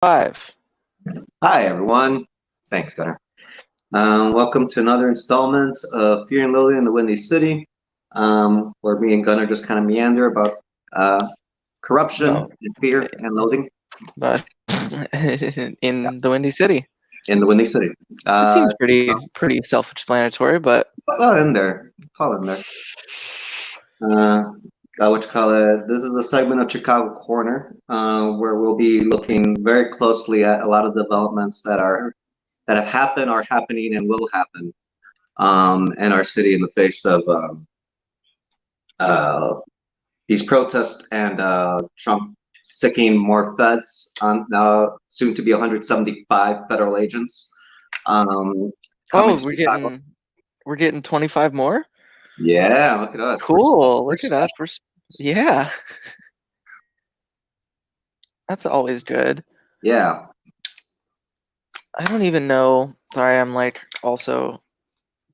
Five. Hi, everyone. Thanks, Gunnar. Welcome to another installment of Fear and Loathing in the Windy City, where me and Gunnar just kind of meander about uh, corruption No, and fear and loathing but yeah, in the Windy City. in the Windy City. It Uh, seems pretty self-explanatory, but it's all in there. It's all in there. Uh, what you call it? This is a segment of Chicago Corner, where we'll be looking very closely at a lot of developments that have happened, are happening, and will happen in our city in the face of uh, these protests and Trump sicking more feds on soon to be 175 federal agents coming oh, to we're Chicago. getting we're getting 25 more. Yeah, look at us. Cool. We're Look at us. Yeah, that's always good. yeah. I don't even know. Sorry, I'm like also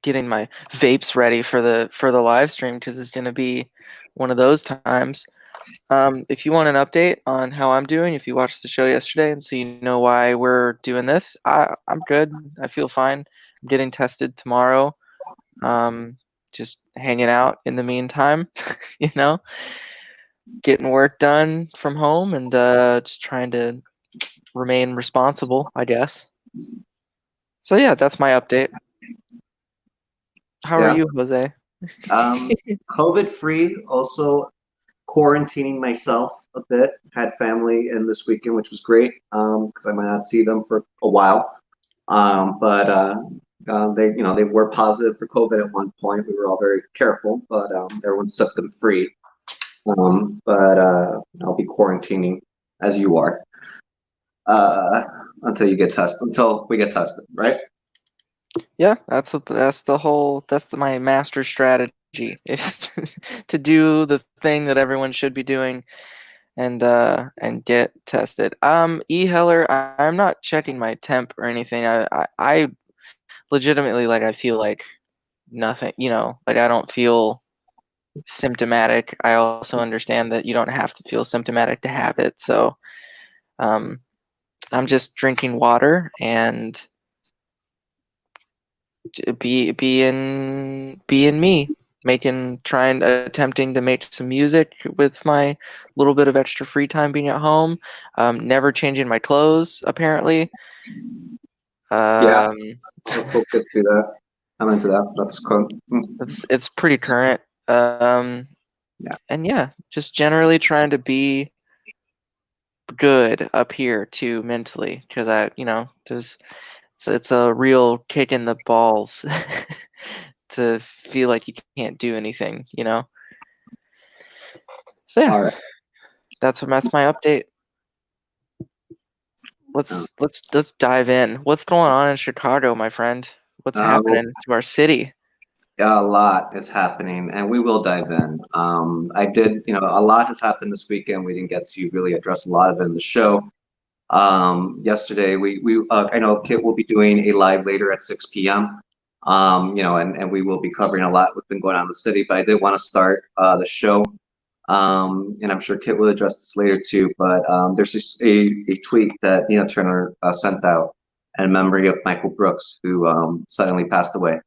getting my vapes ready for the live stream because it's gonna be one of those times. If you want an update on how I'm doing, if you watched the show yesterday and so you know why we're doing this, I'm good. I feel fine. I'm getting tested tomorrow. Um, just hanging out in the meantime, you know, getting work done from home and just trying to remain responsible, I guess. So yeah, that's my update. How are Yeah. you, Jose? Um, COVID free. Also quarantining myself a bit. Had family in this weekend, which was great because I might not see them for a while. But they were positive for COVID at one point. We were all very careful, but everyone set them free. But I'll be quarantining as you are uh, until you get tested. Until we get tested, right? Yeah, that's my master strategy is to do the thing that everyone should be doing and get tested. Heller, I'm not checking my temp or anything. I legitimately like I feel like nothing, like I don't feel symptomatic. I also understand that you don't have to feel symptomatic to have it. So, um I'm just drinking water and being me, attempting to make some music with my little bit of extra free time being at home. Never changing my clothes apparently. Yeah, Um, we'll get to that. I'm into that. That's cool. it's pretty current. Um, Yeah. and yeah, just generally trying to be good up here too mentally because there's it's a real kick in the balls to feel like you can't do anything. So yeah, All right. that's my update. Uh, Let's dive in. What's going on in Chicago, my friend? What's well, happening to our city? yeah, a lot is happening, and we will dive in. A lot has happened this weekend. We didn't get to really address a lot of it in the show. Yesterday, I know Kit will be doing a live later at 6 p.m. And we will be covering a lot what's been going on in the city. But I did want to start the show, and I'm sure Kit will address this later too. But there's just a tweet that Nina Turner sent out in memory of Michael Brooks, who suddenly passed away.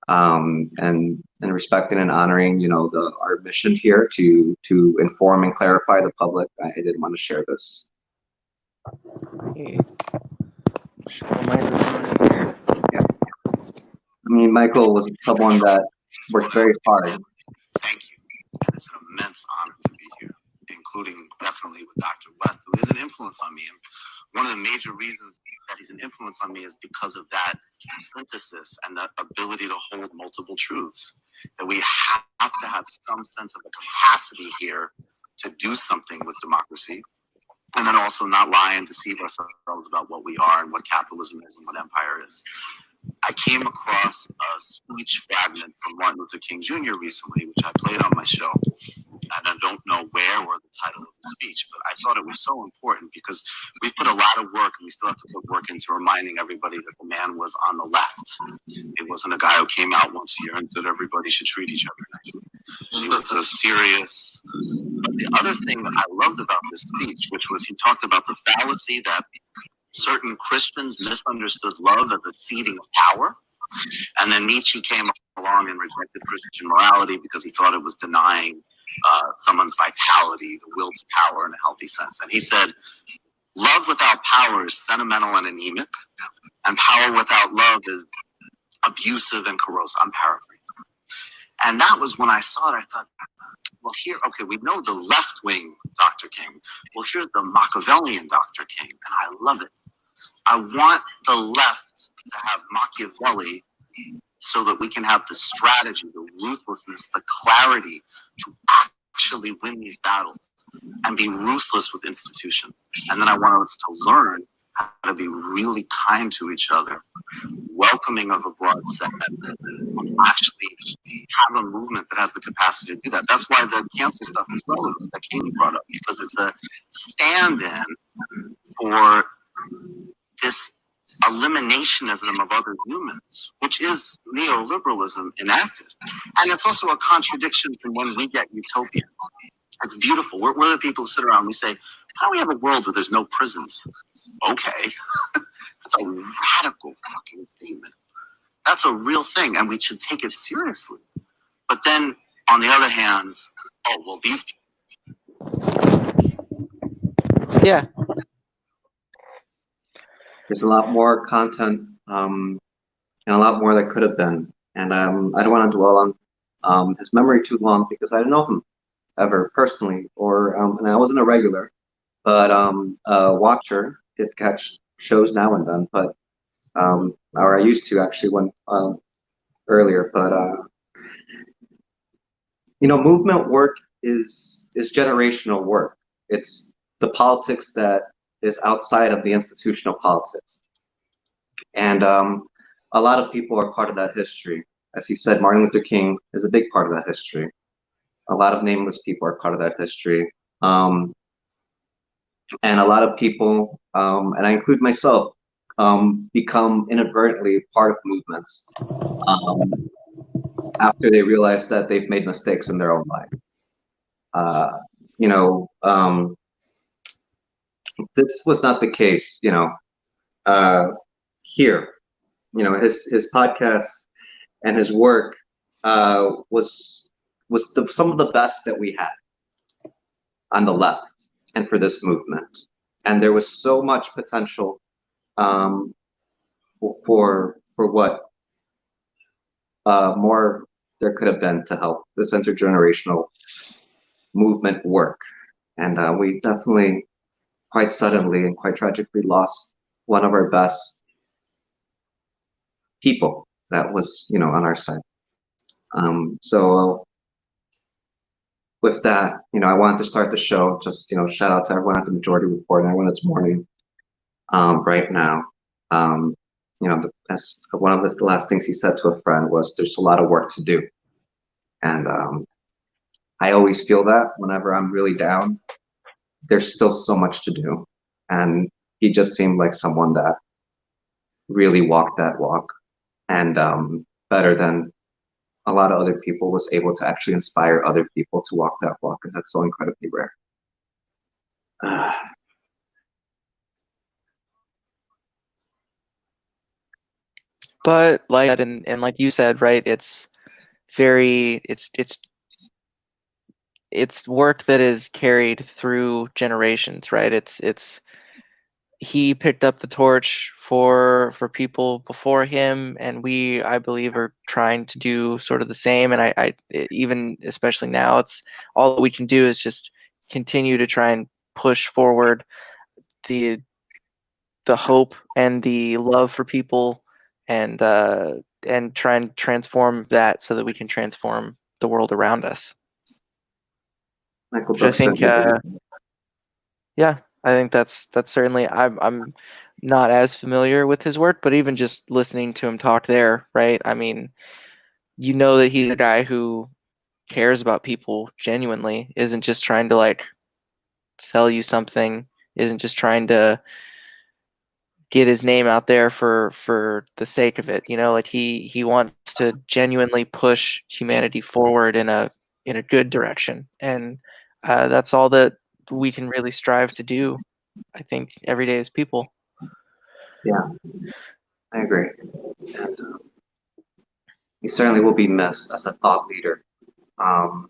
And respecting and honoring, our mission here to inform and clarify the public. I did want to share this. Hey, show the microphone in here. Yeah. I mean, Michael was someone that Just want worked to very hard. thank you. And it's an immense honor to be here, including definitely with Dr. West, who is an influence on me. And one of the major reasons that he's an influence on me is because of that synthesis and that ability to hold multiple truths. That we have to have some sense of a capacity here to do something with democracy. And then also not lie and deceive ourselves about what we are and what capitalism is and what empire is. I came across a speech fragment from Martin Luther King Jr. recently, which I played on my show. And I don't know where or the title of the speech, but I thought it was so important because we've put a lot of work and we still have to put work into reminding everybody that the man was on the left. It wasn't a guy who came out once a year and said everybody should treat each other nicely. He was a But the other thing that I loved about this speech, which was he talked about the fallacy that certain Christians misunderstood love as a seeding of power. And then Nietzsche came along and rejected Christian morality because he thought it was denying someone's vitality, the will to power in a healthy sense. And he said, love without power is sentimental and anemic, and power without love is abusive and corrosive. I'm paraphrasing. And that was when I saw it, I thought, well, here, okay, we know the left-wing Dr. King. Well, here's the Machiavellian Dr. King, and I love it. I want the left to have Machiavelli so that we can have the strategy, the ruthlessness, the clarity to actually win these battles and be ruthless with institutions. And then I want us to learn how to be really kind to each other, welcoming of a broad set, actually have a movement that has the capacity to do that. That's why the cancer stuff is relevant, that Katie brought up, because it's a stand-in for this eliminationism of other humans, which is neoliberalism enacted. And it's also a contradiction from when we get utopian. It's beautiful. We're the people who sit around and we say, how do we have a world where there's no prisons? Okay. That's a radical fucking statement. That's a real thing, and we should take it seriously. But then, on the other hand, oh, well, these people. Yeah. There's a lot more content and a lot more that could have been. And I don't want to dwell on his memory too long because I didn't know him ever personally, or and I wasn't a regular, but a watcher. Did catch shows now and then, but or I used to actually when earlier. But you know, movement work is generational work. It's the politics that is outside of the institutional politics, and a lot of people are part of that history. As he said, Martin Luther King is a big part of that history. A lot of nameless people are part of that history. And a lot of people, and I include myself, become inadvertently part of movements after they realize that they've made mistakes in their own life. You know, this was not the case, you know, here. You know, his podcast and his work was some of the best that we had on the left and for this movement. And there was so much potential for what more there could have been to help this intergenerational movement work. And we definitely quite suddenly and quite tragically lost one of our best people that was, you know, on our side. So with that, you know, I wanted to start the show. Just, you know, shout out to everyone at the Majority Report and everyone that's mourning right now. You know, as one of the last things he said to a friend was, "There's a lot of work to do," and I always feel that whenever I'm really down. There's still so much to do, and he just seemed like someone that really walked that walk, and better than a lot of other people was able to actually inspire other people to walk that walk, and that's so incredibly rare. But like and like you said, right, it's very it's work that is carried through generations, right? It's he picked up the torch for people before him, and we, I believe, are trying to do sort of the same. And I even especially now, it's all we can do is just continue to try and push forward the hope and the love for people, and try and transform that so that we can transform the world around us. Michael Which I Brooks think, said, yeah, I think that's certainly. I'm not as familiar with his work, but even just listening to him talk there, right? I mean, you know that he's a guy who cares about people genuinely, isn't just trying to like sell you something, isn't just trying to get his name out there for the sake of it. You know, like he wants to genuinely push humanity forward in a good direction, and that's all that we can really strive to do, I think, every day as people. Yeah, I agree. And he certainly will be missed as a thought leader, um,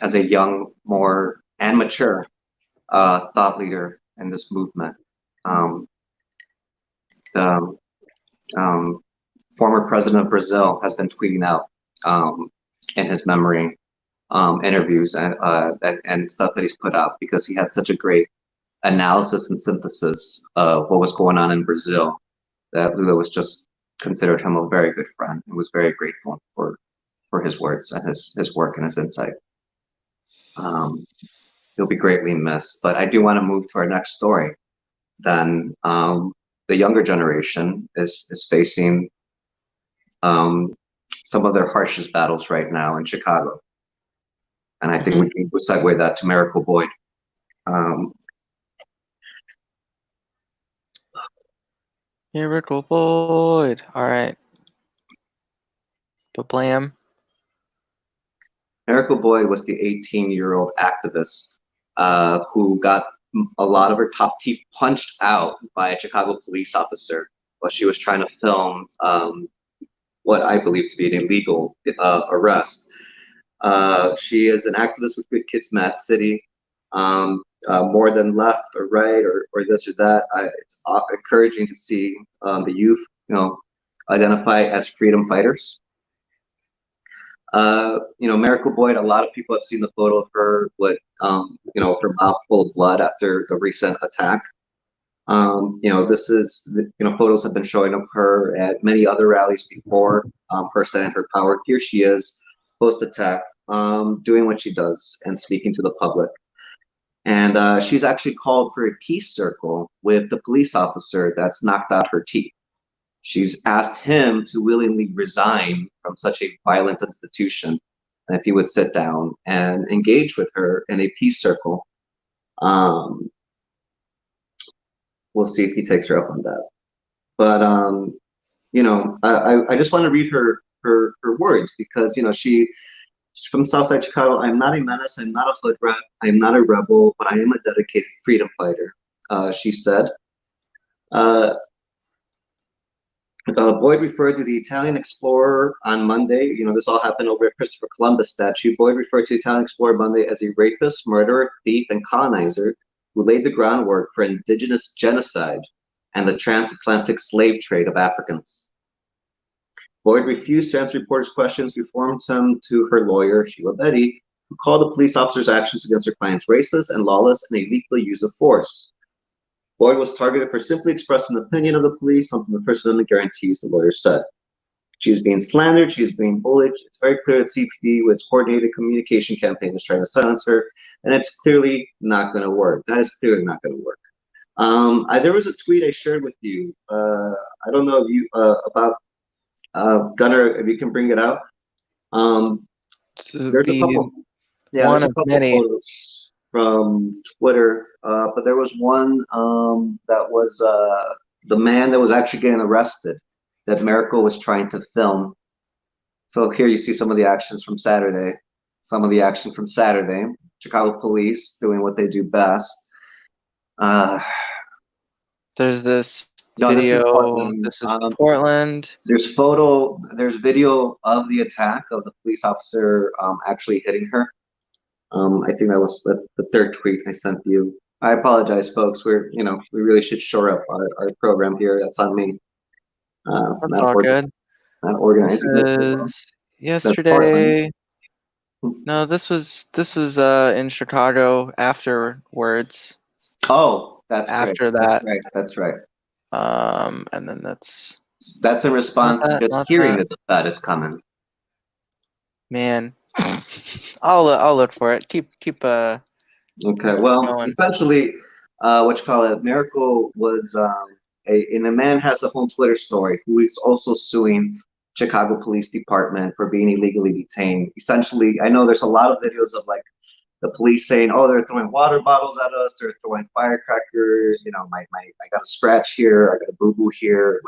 as a young, more and mature thought leader in this movement. Um, the former president of Brazil has been tweeting out um, in his memory interviews and stuff that he's put out because he had such a great analysis and synthesis of what was going on in Brazil that Lula was just considered him a very good friend and was very grateful for his words and his work and his insight. Um, he'll be greatly missed. But I do want to move to our next story. Then the younger generation is facing um, some of their harshest battles right now in Chicago. And I think we can segue that to Miracle Boyd. Um, Miracle Boyd. All right. But blam. Miracle Boyd was the 18-year-old activist who got a lot of her top teeth punched out by a Chicago police officer while she was trying to film what I believe to be an illegal arrest. She is an activist with Good Kids Mad City. More than left or right or this or that. It's encouraging to see the youth, identify as freedom fighters. Miracle Boyd, a lot of people have seen the photo of her with, her mouth full of blood after the recent attack. Photos have been showing of her at many other rallies before, her setting her power. Here she is, post-attack, doing what she does and speaking to the public. And she's actually called for a peace circle with the police officer that's knocked out her teeth. She's asked him to willingly resign from such a violent institution, and if he would sit down and engage with her in a peace circle. We'll see if he takes her up on that. But I just want to read her words because she's from Southside Chicago. I'm not a menace. I'm not a hood rat. I'm not a rebel, but I am a dedicated freedom fighter. She said. Boyd referred to the Italian explorer on Monday. This all happened over at Christopher Columbus statue. Boyd referred to the Italian explorer Monday as a rapist, murderer, thief, and colonizer who laid the groundwork for indigenous genocide and the transatlantic slave trade of Africans. Boyd refused to answer reporters' questions, reformed him to her lawyer, Sheila Betty, who called the police officer's actions against her clients racist and lawless and a lethal use of force. Boyd was targeted for simply expressing an opinion of the police, something the First Amendment guarantees, the lawyer said. She is being slandered, she is being bullied. It's very clear that CPD, with its coordinated communication campaign, is trying to silence her, and it's clearly not going to work. That is clearly not going to work. There was a tweet I shared with you. I don't know if you about Gunnar, if you can bring it out. There's a couple. Yeah, one there's a of couple many. photos from Twitter, but there was one that was the man that was actually getting arrested that Miracle was trying to film. So here you see some of the actions from Saturday. Chicago police doing what they do best. There's this No, video. this is Portland. This is Portland. There's video of the attack of the police officer actually hitting her. I think that was the third tweet I sent you. I apologize, folks. We really should shore up our program here. That's on me. That's all good. Not organizing. This is yesterday. No, this was in Chicago afterwards. Oh, that's after great. that. That's right. And then that's in response to just hearing that that is coming. Man, I'll look for it. Keep Okay. Well, going. essentially, what you call it, Miracle was a man has a home Twitter story who is also suing Chicago Police Department for being illegally detained. Essentially, I know there's a lot of videos of like the police saying, "Oh, they're throwing water bottles at us. They're throwing firecrackers. I got a scratch here. I got a boo boo here.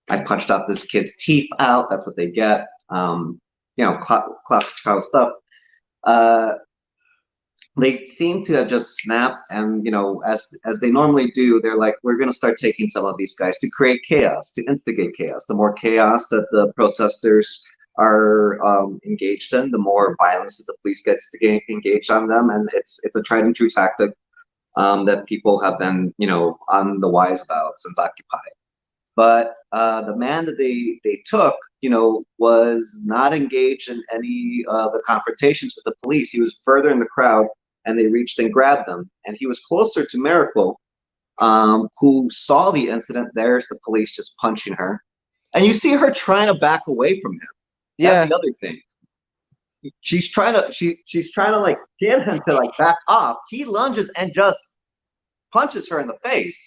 I punched out this kid's teeth out. That's what they get. Classic Chicago stuff." they seem to have just snapped, and as they normally do, they're like, we're going to start taking some of these guys to create chaos, to instigate chaos. The more chaos that the protesters are engaged in, the more violence that the police gets to get engaged on them, and it's a tried and true tactic that people have been on the wise about since Occupy. But the man that they took, was not engaged in any of the confrontations with the police. He was further in the crowd, and they reached and grabbed him. And he was closer to Miracle, who saw the incident. There's the police just punching her, and you see her trying to back away from him. That's Yeah. the other thing. She's trying to like get him to like back off. He lunges and just punches her in the face.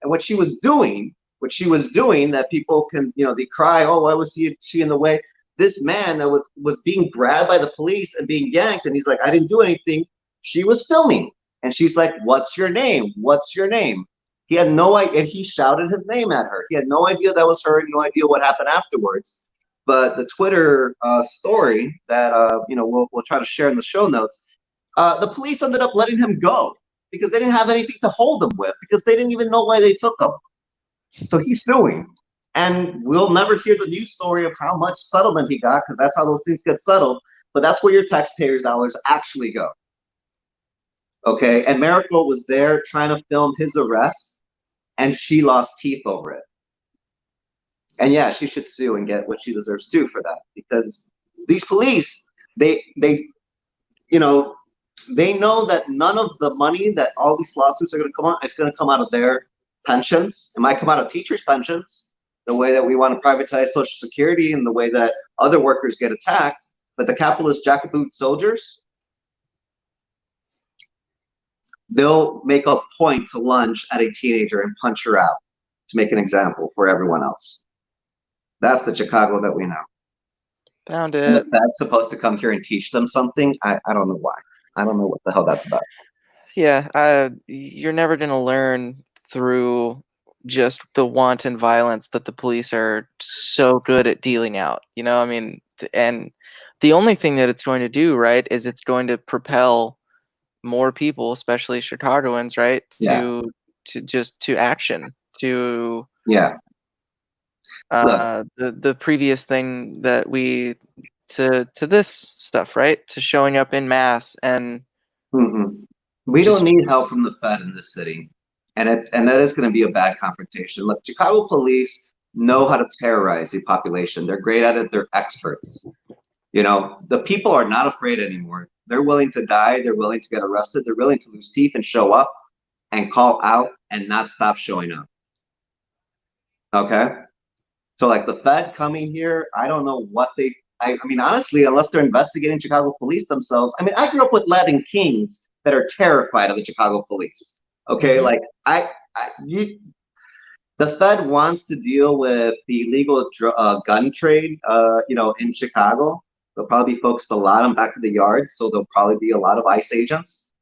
And what she was doing, that people can, they cry, oh, why was she in the way? This man that was being grabbed by the police and being yanked, and he's like, I didn't do anything. She was filming, and she's like, what's your name? What's your name? He had no idea, and he shouted his name at her. He had no idea that was her, and no idea what happened afterwards. But the Twitter story that we'll try to share in the show notes, the police ended up letting him go because they didn't have anything to hold him with, because they didn't even know why they took him. So he's suing. And we'll never hear the news story of how much settlement he got, because that's how those things get settled. But that's where your taxpayers' dollars actually go. Okay? And Miracle was there trying to film his arrest, and she lost teeth over it. And yeah, she should sue and get what she deserves too for that, because these police, they know that none of the money that all these lawsuits are going to come out, it's going to come out of their pensions. It might come out of teachers' pensions, the way that we want to privatize Social Security and the way that other workers get attacked. But the capitalist jackboot soldiers, they'll make a point to lunge at a teenager and punch her out to make an example for everyone else. That's the Chicago that we know. Found And if it. that's supposed to come here and teach them something, I don't know why. I don't know what the hell that's about. Yeah, you're never gonna learn through just the wanton violence that the police are so good at dealing out. I mean, and the only thing that it's going to do, right, is it's going to propel more people, especially Chicagoans, right, Yeah. to action, to Yeah. the previous thing that we to this stuff, right, to showing up in mass and we just don't need help from the Fed in this city, and that is going to be a bad confrontation. Look, Chicago police know how to terrorize the population. They're great at it. They're experts. The people are not afraid anymore. They're willing to die. They're willing to get arrested. They're willing to lose teeth and show up and call out and not stop showing up. Okay? So like the Fed coming here, I don't know what I mean, honestly, unless they're investigating Chicago police themselves. I mean, I grew up with Latin kings that are terrified of the Chicago police. Okay? Like the Fed wants to deal with the illegal gun trade, in Chicago. They'll probably be focused a lot on back of the yards, so there'll probably be a lot of ICE agents.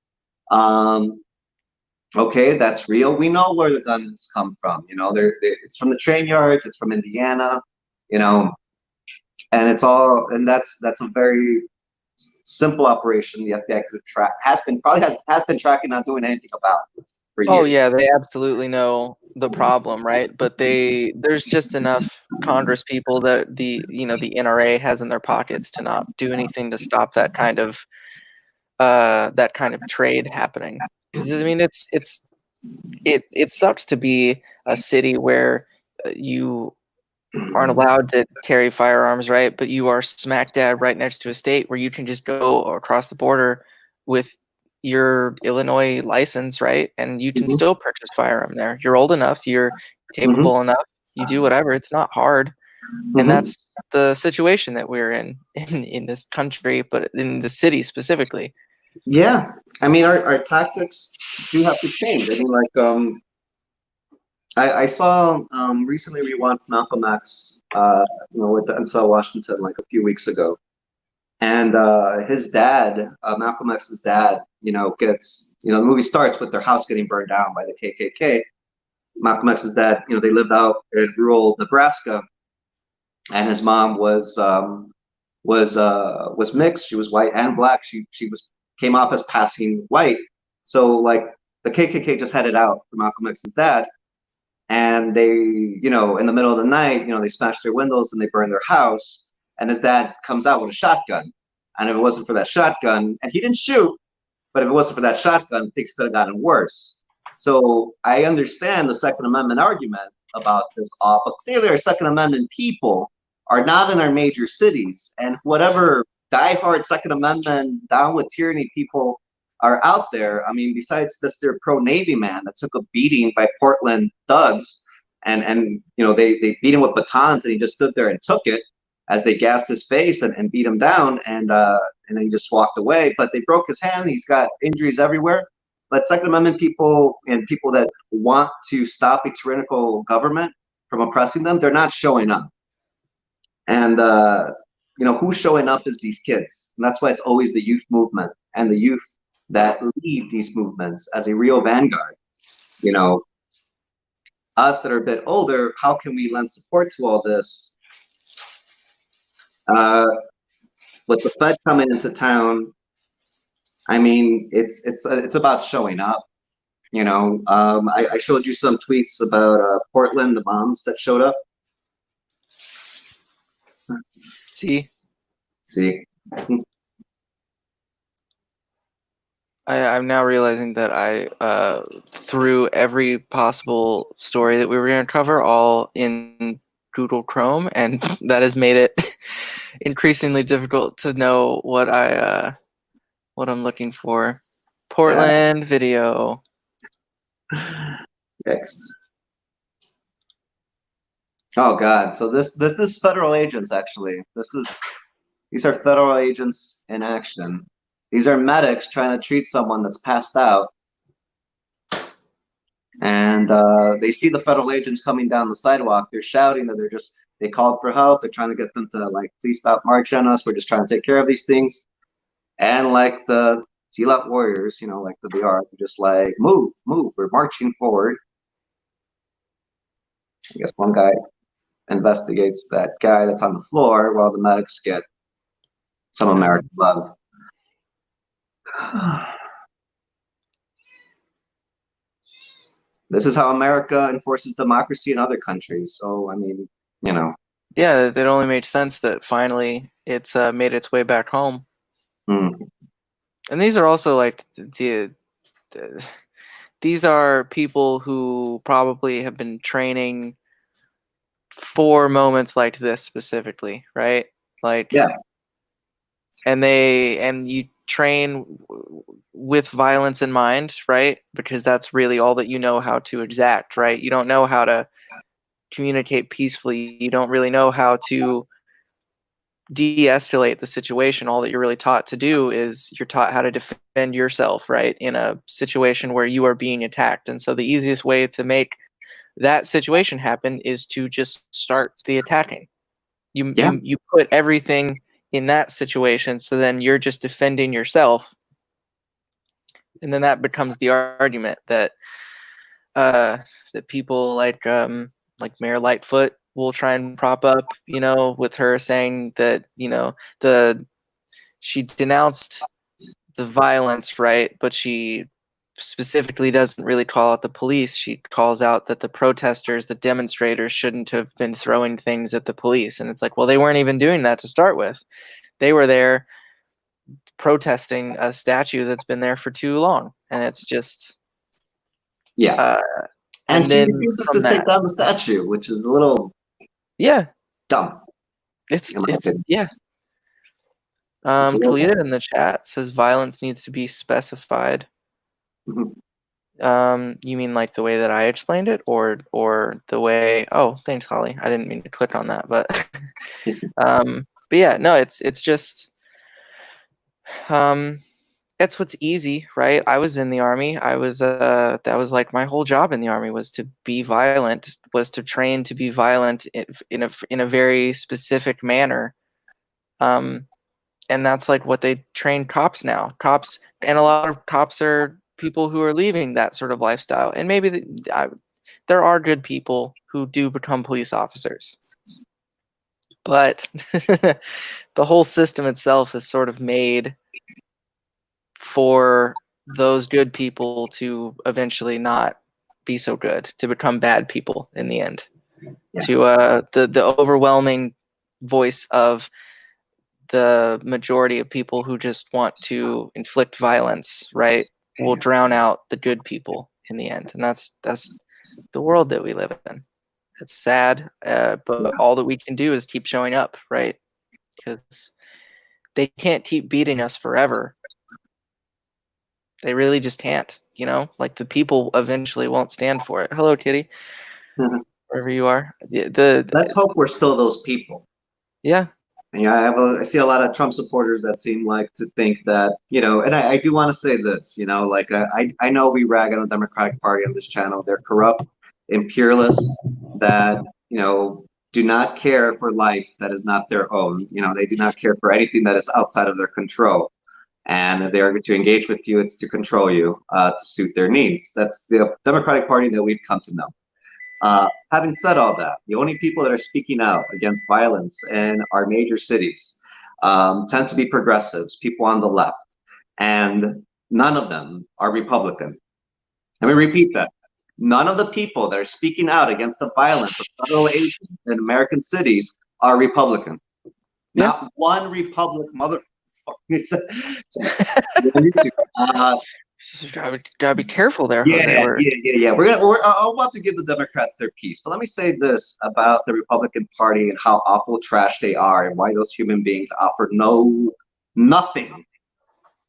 Okay, that's real. We know where the guns come from. It's from the train yards. It's from Indiana. And that's a very simple operation. The FBI could track has been tracking, not doing anything about for years. Oh yeah, they absolutely know the problem, right? But there's just enough Congress people that the NRA has in their pockets to not do anything to stop that kind of trade happening. Because I mean, it sucks to be a city where you aren't allowed to carry firearms, right? But you are smack dab right next to a state where you can just go across the border with your Illinois license, right? And you can still purchase firearm there. You're old enough, you're capable enough, you do whatever. It's not hard. And that's the situation that we're in this country, but in the city specifically. Yeah, I mean, our tactics do have to change. I mean, like, I saw recently we watched Malcolm X, with Denzel Washington like a few weeks ago, and his dad, Malcolm X's dad, gets, the movie starts with their house getting burned down by the KKK. Malcolm X's dad, they lived out in rural Nebraska, and his mom was mixed. She was white and black. She was came off as passing white. So like the KKK just headed out for Malcolm X's dad, and they, in the middle of the night, they smash their windows and they burn their house. And his dad comes out with a shotgun. And if it wasn't for that shotgun, and he didn't shoot, but if it wasn't for that shotgun, things could have gotten worse. So I understand the Second Amendment argument about this all, but clearly our Second Amendment people are not in our major cities. And whatever diehard Second Amendment, down with tyranny people are out there, I mean, besides Mr. Pro-Navy man that took a beating by Portland thugs, and they beat him with batons and he just stood there and took it as they gassed his face and beat him down, and then he just walked away. But they broke his hand. He's got injuries everywhere. But Second Amendment people and people that want to stop a tyrannical government from oppressing them, they're not showing up. And who's showing up is these kids. And that's why it's always the youth movement and the youth that lead these movements as a real vanguard. Us that are a bit older, how can we lend support to all this? With the Fed coming into town, I mean, it's about showing up. I showed you some tweets about Portland, the moms that showed up. See, I'm now realizing that I threw every possible story that we were going to cover all in Google Chrome, and that has made it increasingly difficult to know what I'm looking for. Portland video. Yikes. Oh God! So this is federal agents actually. These are federal agents in action. These are medics trying to treat someone that's passed out. And they see the federal agents coming down the sidewalk. They're shouting that they called for help. They're trying to get them to please stop marching on us. We're just trying to take care of these things. And like the Gila warriors, like the BR, they're just like, move, we're marching forward. I guess one guy investigates that guy that's on the floor while the medics get some American love. This is how America enforces democracy in other countries. So, I mean, Yeah, it only made sense that finally it's made its way back home. And these are also these are people who probably have been training for moments like this specifically, right? Yeah. And you train with violence in mind, right? Because that's really all that you know how to exact, right? You don't know how to communicate peacefully. You don't really know how to de-escalate the situation. All that you're really taught to do is you're taught how to defend yourself, right, in a situation where you are being attacked. And so the easiest way to make that situation happen is to just start the attacking. You put everything in that situation, so then you're just defending yourself, and then that becomes the argument that that people like Mayor Lightfoot will try and prop up, with her saying that she denounced the violence, right, but she specifically doesn't really call out the police. She calls out that the protesters, the demonstrators, shouldn't have been throwing things at the police. And it's like, well, they weren't even doing that to start with. They were there protesting a statue that's been there for too long. And it's just... and he refuses to take down the statue, which is a little dumb. It's yeah. Kalita in the chat says violence needs to be specified. You mean like the way that I explained it, or the way? Oh, thanks, Holly. I didn't mean to click on that, but but yeah, no, it's just it's what's easy, right? I was in the army. I was that was like my whole job in the army was to be violent, was to train to be violent in a very specific manner. And that's like what they train cops now. Cops, and a lot of cops are people who are leaving that sort of lifestyle. And maybe there are good people who do become police officers. But the whole system itself is sort of made for those good people to eventually not be so good, to become bad people in the end. Yeah. To the overwhelming voice of the majority of people who just want to inflict violence, right, will drown out the good people in the end. And that's the world that we live in. It's sad, but all that we can do is keep showing up, right? Because they can't keep beating us forever. They really just can't, you know? Like, the people eventually won't stand for it. Hello, Kitty. Wherever you are. Let's hope we're still those people. Yeah. And yeah, I see a lot of Trump supporters that seem like to think that, and I do want to say this, like I know we rag on the Democratic Party on this channel. They're corrupt, imperialists that, do not care for life that is not their own. They do not care for anything that is outside of their control. And if they are to engage with you, it's to control you, to suit their needs. That's the Democratic Party that we've come to know. Having said all that, the only people that are speaking out against violence in our major cities tend to be progressives, people on the left, and none of them are Republican. Let me repeat that. None of the people that are speaking out against the violence of federal agents in American cities are Republican. Yeah. Not one Republic motherfucker. Gotta be careful there. Yeah. We're about to give the Democrats their piece, but let me say this about the Republican Party and how awful trash they are, and why those human beings offer nothing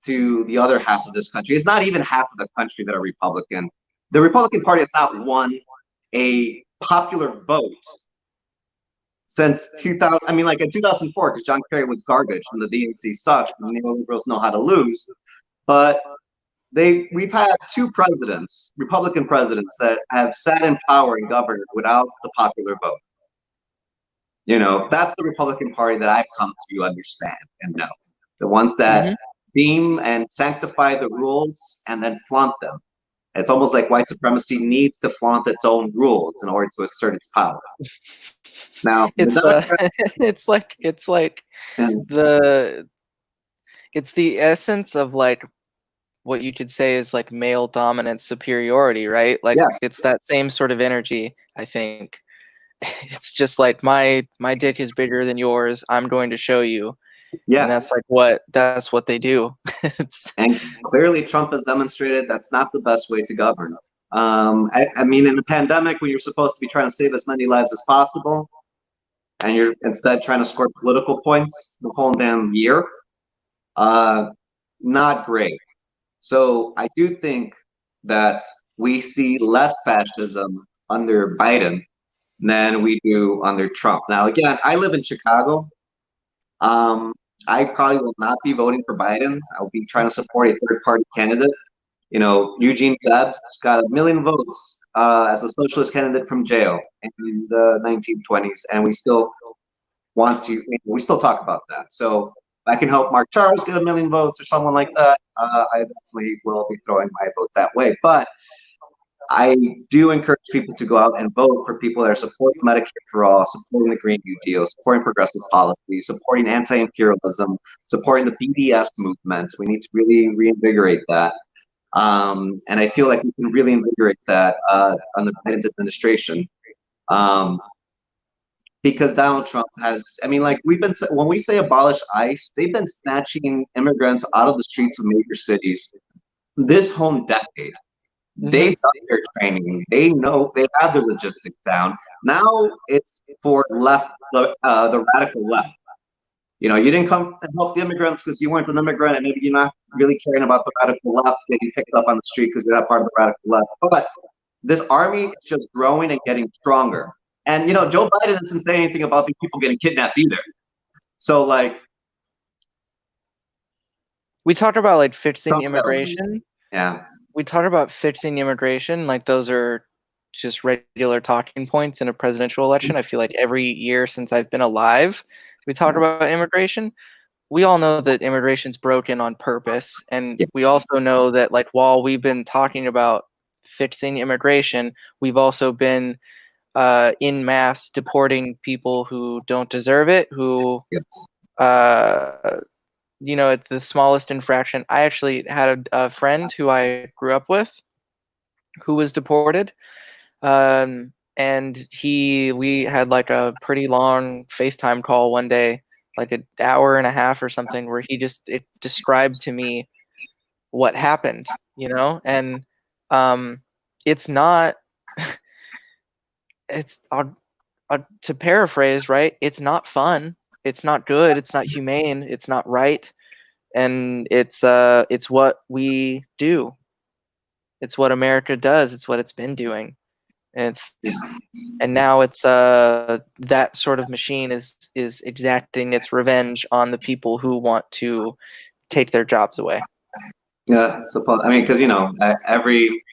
to the other half of this country. It's not even half of the country that are Republican. The Republican Party has not won a popular vote since 2000. I mean, like in 2004, because John Kerry was garbage and the DNC sucks, and the neoliberals know how to lose. But we've had two presidents, Republican presidents, that have sat in power and governed without the popular vote. That's the Republican Party that I've come to understand and know. The ones that deem and sanctify the rules and then flaunt them. It's almost like white supremacy needs to flaunt its own rules in order to assert its power. Now, it's it's the essence of like what you could say is like male dominant superiority, right? Like, yes. It's that same sort of energy, I think. It's just like my dick is bigger than yours. I'm going to show you. Yeah. And that's what they do. And clearly Trump has demonstrated that's not the best way to govern. I mean, in the pandemic, when you're supposed to be trying to save as many lives as possible, and you're instead trying to score political points the whole damn year, not great. So I do think that we see less fascism under Biden than we do under Trump. Now, again, I live in Chicago. I probably will not be voting for Biden. I'll be trying to support a third-party candidate. Eugene Debs got 1 million votes as a socialist candidate from jail in the 1920s, and we still talk about that. So if I can help Mark Charles get 1 million votes or someone like that, I definitely will be throwing my vote that way. But I do encourage people to go out and vote for people that are supporting Medicare for all, supporting the Green New Deal, supporting progressive policy, supporting anti-imperialism, supporting the BDS movement. We need to really reinvigorate that. And I feel like we can really invigorate that under Biden's administration. Because Donald Trump has, I mean, like when we say abolish ICE, they've been snatching immigrants out of the streets of major cities this whole decade. They've done their training. They know they have the logistics down. Now it's for the radical left. You didn't come and help the immigrants because you weren't an immigrant, and maybe you're not really caring about the radical left getting picked up on the street because you're not part of the radical left. But this army is just growing and getting stronger. And Joe Biden doesn't say anything about these people getting kidnapped either. So we talk about like fixing immigration. Yeah. We talk about fixing immigration, like those are just regular talking points in a presidential election. I feel like every year since I've been alive, we talk about immigration. We all know that immigration's broken on purpose. And we also know that, like, while we've been talking about fixing immigration, we've also been in mass deporting people who don't deserve it, who at the smallest infraction. I actually had a friend who I grew up with who was deported. And we had like a pretty long FaceTime call one day, like an hour and a half or something, where it described to me what happened, and it's not, it's to paraphrase, right? It's not fun. It's not good. It's not humane. It's not right. And it's what we do. It's what America does. It's what it's been doing. And now it's that sort of machine is exacting its revenge on the people who want to take their jobs away. Yeah, suppose I mean, because every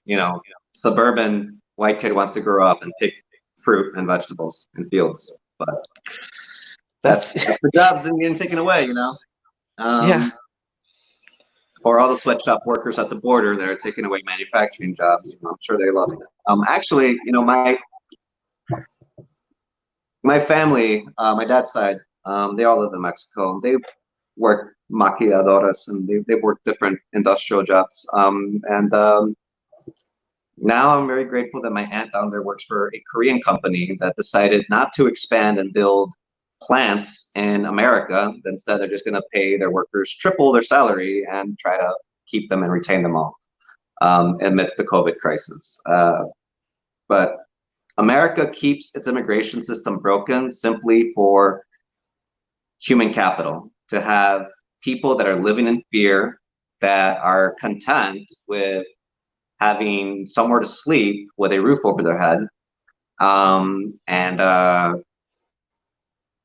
suburban white kid wants to grow up and pick fruit and vegetables in fields, but that's the jobs that are getting taken away, Yeah. Or all the sweatshop workers at the border that are taking away manufacturing jobs. I'm sure they love it. Actually, my family, my dad's side, they all live in Mexico. They work maquiladoras and they've worked different industrial jobs. Now I'm very grateful that my aunt down there works for a Korean company that decided not to expand and build plants in America. Instead, they're just going to pay their workers triple their salary and try to keep them and retain them all amidst the COVID crisis. But America keeps its immigration system broken simply for human capital, to have people that are living in fear, that are content with having somewhere to sleep with a roof over their head, and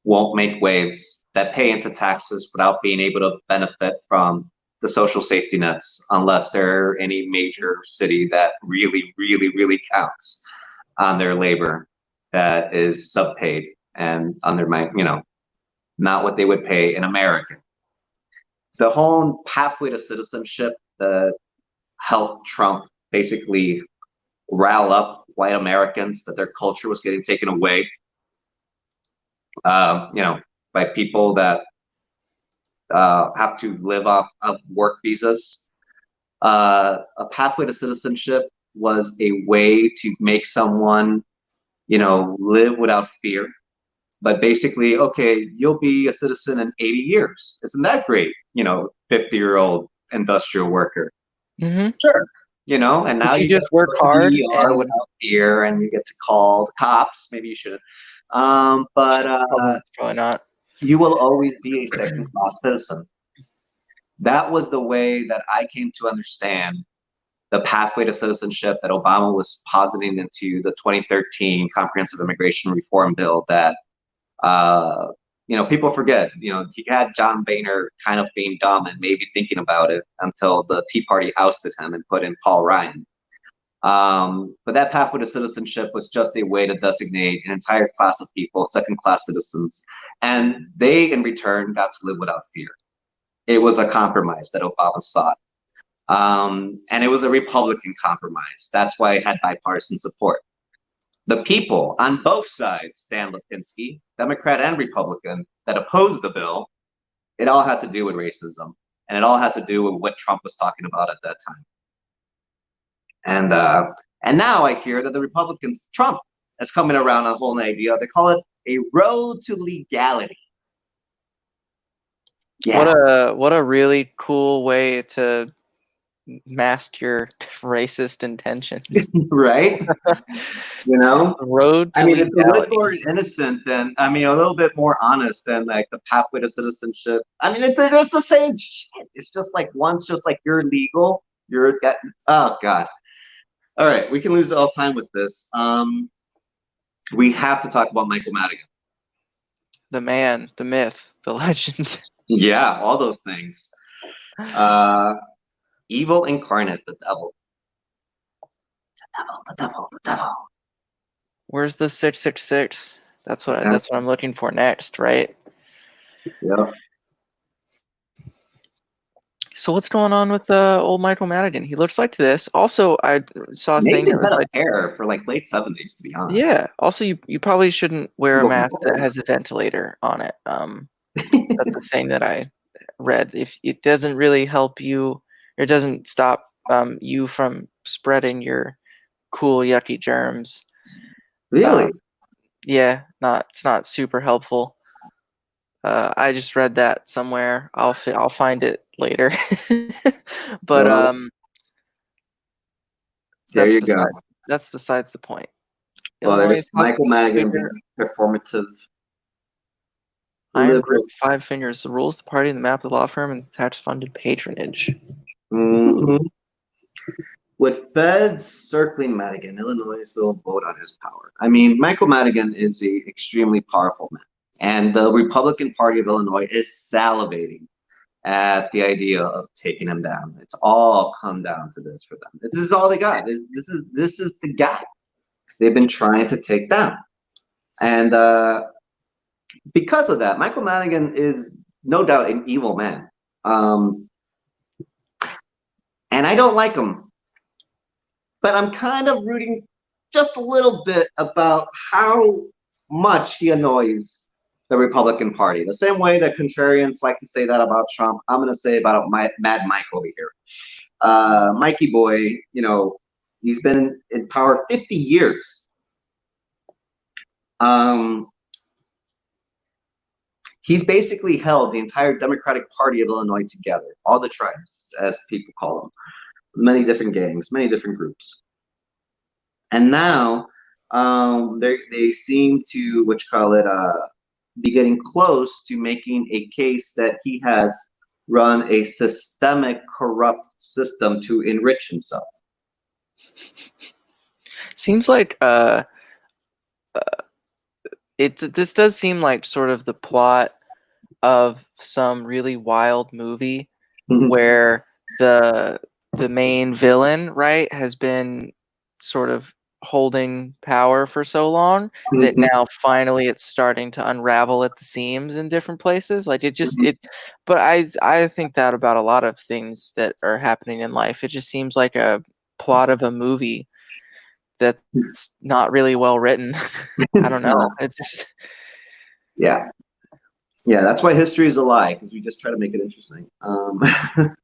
won't make waves, that pay into taxes without being able to benefit from the social safety nets unless they're in a major city that really, really, really counts on their labor, that is subpaid and undermined, not what they would pay in America. The whole pathway to citizenship that helped Trump basically rile up white Americans, that their culture was getting taken away, by people that have to live off of work visas. A pathway to citizenship was a way to make someone, live without fear. But basically, okay, you'll be a citizen in 80 years. Isn't that great? 50-year-old industrial worker. Mm-hmm. Sure. And now you just work hard and without fear, and you get to call the cops. Maybe you shouldn't. But probably not. You will always be a second-class citizen. That was the way that I came to understand the pathway to citizenship that Obama was positing into the 2013 Comprehensive Immigration Reform Bill that, people forget. He had John Boehner kind of being dumb and maybe thinking about it until the Tea Party ousted him and put in Paul Ryan. But that pathway to citizenship was just a way to designate an entire class of people, second-class citizens, and they, in return, got to live without fear. It was a compromise that Obama sought. And it was a Republican compromise. That's why it had bipartisan support. The people on both sides, Dan Lipinski, Democrat and Republican, that opposed the bill, it all had to do with racism. And it all had to do with what Trump was talking about at that time. And now I hear that the Republicans, Trump is coming around a whole idea. They call it a road to legality. Yeah. What a really cool way to mask your racist intentions. Right? Road to legality. If the legality. are innocent, then a little bit more honest than like the pathway to citizenship. It's just the same shit. It's just like one's just like you're legal, oh god. All right, we can lose all time with this. We have to talk about Michael Madigan. The man, the myth, the legend. Yeah, all those things. Evil incarnate, the devil. The devil. Where's the 666? That's what I'm looking for next, right? Yeah. So what's going on with old Michael Madigan? He looks like this. Also, I saw a thing that was like hair for like late 70s, to be honest. Yeah. Also, you probably shouldn't wear a mask that has a ventilator on it. That's the thing that I read. If it doesn't really help you, it doesn't stop you from spreading your cool yucky germs. Really? Yeah, it's not super helpful. I just read that somewhere. I'll find it later. But Well, there that's you go. besides the point. Well, Illinois is there's Michael popular Madigan here. being performative Iron grip, liberal. 5 fingers. The rules, the party, the map, the law firm, and tax-funded patronage. Mhm. With feds circling Madigan, Illinois will vote on his power. I mean, Michael Madigan is an extremely powerful man, and the Republican Party of Illinois is salivating at the idea of taking him down. It's all come down to this for them. This is all they got. This is the guy they've been trying to take down, and because of that, Michael Madigan is no doubt an evil man, and I don't like him. But I'm kind of rooting just a little bit about how much he annoys the Republican Party. The same way that contrarians like to say that about Trump, I'm going to say about Mad Mike over here. Mikey boy, you know, he's been in power 50 years. He's basically held the entire Democratic Party of Illinois together, all the tribes, as people call them, many different gangs, many different groups. And now they seem to, what you call it, be getting close to making a case that he has run a systemic corrupt system to enrich himself. Seems like this does seem like sort of the plot of some really wild movie where the main villain, right, has been sort of holding power for so long that now finally it's starting to unravel at the seams in different places. Like but I think that about a lot of things that are happening in life. It just seems like a plot of a movie that's not really well written. I don't know. It's just Yeah. Yeah, that's why history is a lie, because we just try to make it interesting. But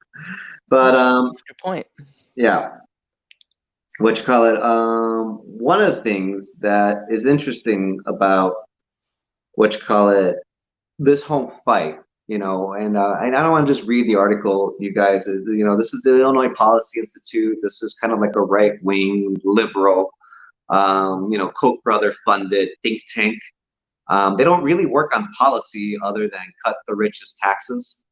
that's a good point. yeah, what you call it? One of the things that is interesting about what you call it, this whole fight, you know, and I don't want to just read the article, you guys. You know, this is the Illinois Policy Institute. This is kind of like a right wing liberal, you know, Koch brother funded think tank. They don't really work on policy other than cut the richest taxes.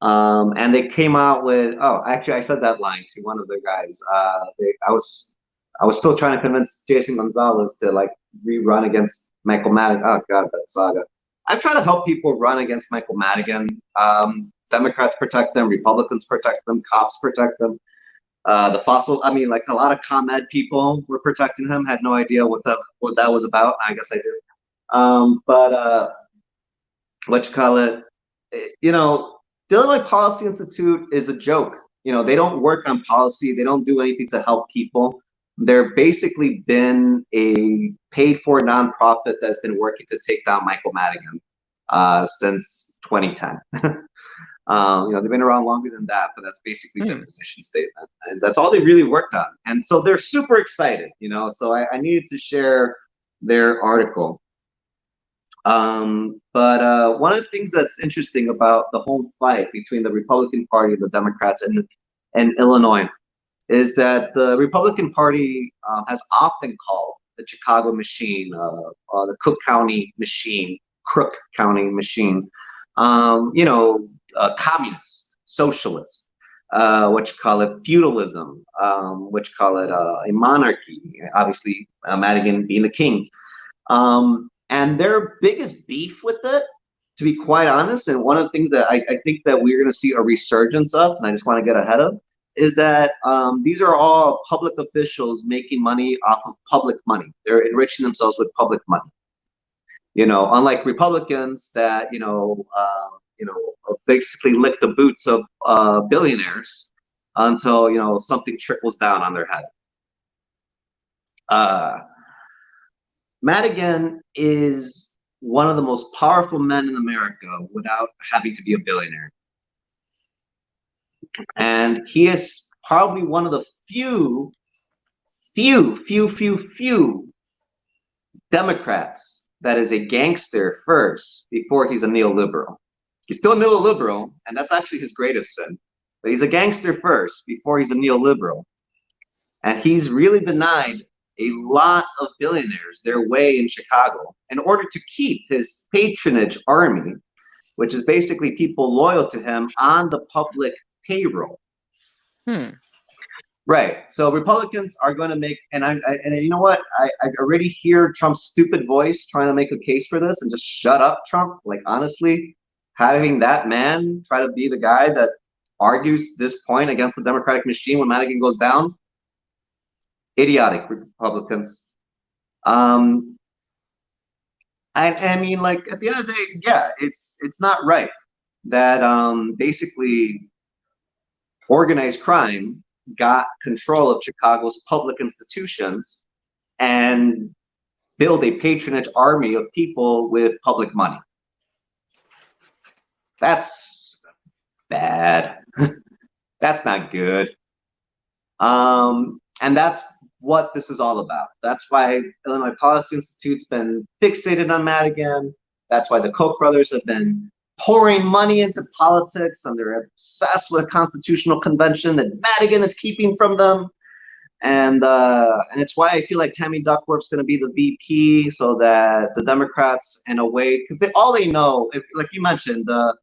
And they came out with, oh, actually, I said that line to one of the guys. I was still trying to convince Jason Gonzalez to like rerun against Michael Madigan. Oh God, that saga. I've tried to help people run against Michael Madigan. Democrats protect them, Republicans protect them, cops protect them. I mean, like a lot of ComEd people were protecting him. Had no idea what that was about. I guess I did. But what you call it? You know, the Illinois Policy Institute is a joke. You know, they don't work on policy. They don't do anything to help people. They're basically been a paid-for nonprofit that's been working to take down Michael Madigan since 2010. You know, they've been around longer than that, but that's basically been the mission statement, and that's all they really worked on. And so they're super excited. You know, so I needed to share their article. But one of the things that's interesting about the whole fight between the Republican Party and the Democrats in Illinois is that the Republican Party has often called the Chicago machine, the Cook County machine, you know, communist, socialist, what you call it, feudalism, what you call it, a monarchy, obviously Madigan being the king. And their biggest beef with it, to be quite honest, and one of the things that I think that we're going to see a resurgence of, and I just want to get ahead of, is that these are all public officials making money off of public money. They're enriching themselves with public money. You know, unlike Republicans that basically lick the boots of billionaires until something trickles down on their head. Madigan is one of the most powerful men in America without having to be a billionaire. And he is probably one of the few Democrats that is a gangster first before he's a neoliberal. He's still a neoliberal, and that's actually his greatest sin. But he's a gangster first before he's a neoliberal. And he's really denied a lot of billionaires their way in Chicago in order to keep his patronage army, which is basically people loyal to him on the public payroll. Right. So Republicans are going to make, and you know what? I already hear Trump's stupid voice trying to make a case for this, and just shut up, Trump. Like, honestly, having that man try to be the guy that argues this point against the Democratic machine when Madigan goes down, idiotic Republicans. I mean, like, at the end of the day, yeah, it's not right that basically organized crime got control of Chicago's public institutions and build a patronage army of people with public money. That's bad. That's not good. And that's what this is all about. That's why Illinois Policy Institute's been fixated on Madigan. That's why the Koch brothers have been pouring money into politics, and they're obsessed with a constitutional convention that Madigan is keeping from them. And it's why I feel like Tammy Duckworth's going to be the VP, so that the Democrats, in a way, because all they know, like you mentioned, the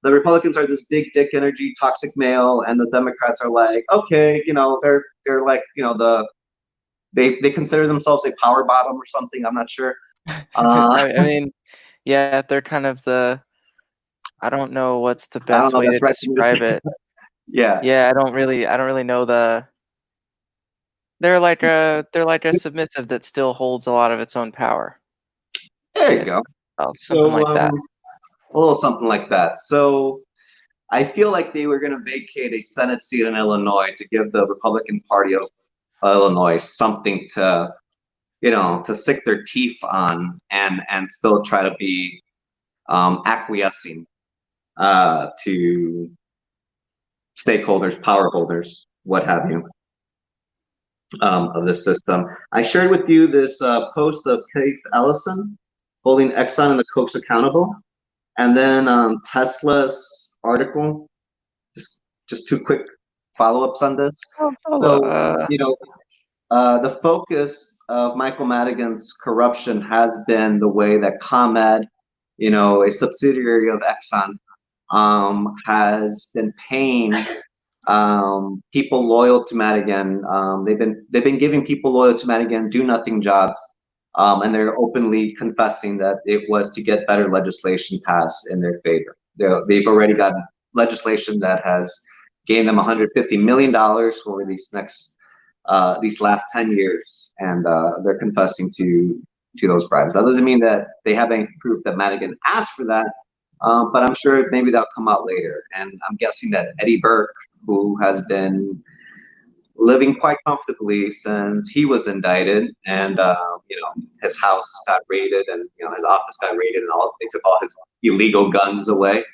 Republicans are this big dick energy, toxic male, and the Democrats are like, okay, you know, they're like, you know, they consider themselves a power bottom or something. I'm not sure. I mean, yeah, they're kind of I don't know what's the best way to describe it. Yeah. Yeah, I don't really know they're like a submissive that still holds a lot of its own power. There you go. Something like that. A little something like that. So I feel like they were going to vacate a Senate seat in Illinois to give the Republican Party of Illinois something to, you know, to sick their teeth on, and still try to be acquiescing to stakeholders, power holders, what have you, of the system. I shared with you this post of Keith Ellison holding Exxon and the Kochs accountable, and then Tesla's article. Just two quick follow-ups on this. So, you know, the focus of Michael Madigan's corruption has been the way that ComEd, you know, a subsidiary of Exxon, has been paying people loyal to Madigan. They've been giving people loyal to Madigan do-nothing jobs, and they're openly confessing that it was to get better legislation passed in their favor. They've already got legislation that has gained them $150 million over these last 10 years, and they're confessing to those bribes. That doesn't mean that they have any proof that Madigan asked for that, but I'm sure maybe that'll come out later. And I'm guessing that Eddie Burke, who has been living quite comfortably since he was indicted, and you know, his house got raided, and you know, his office got raided, and they took all his illegal guns away,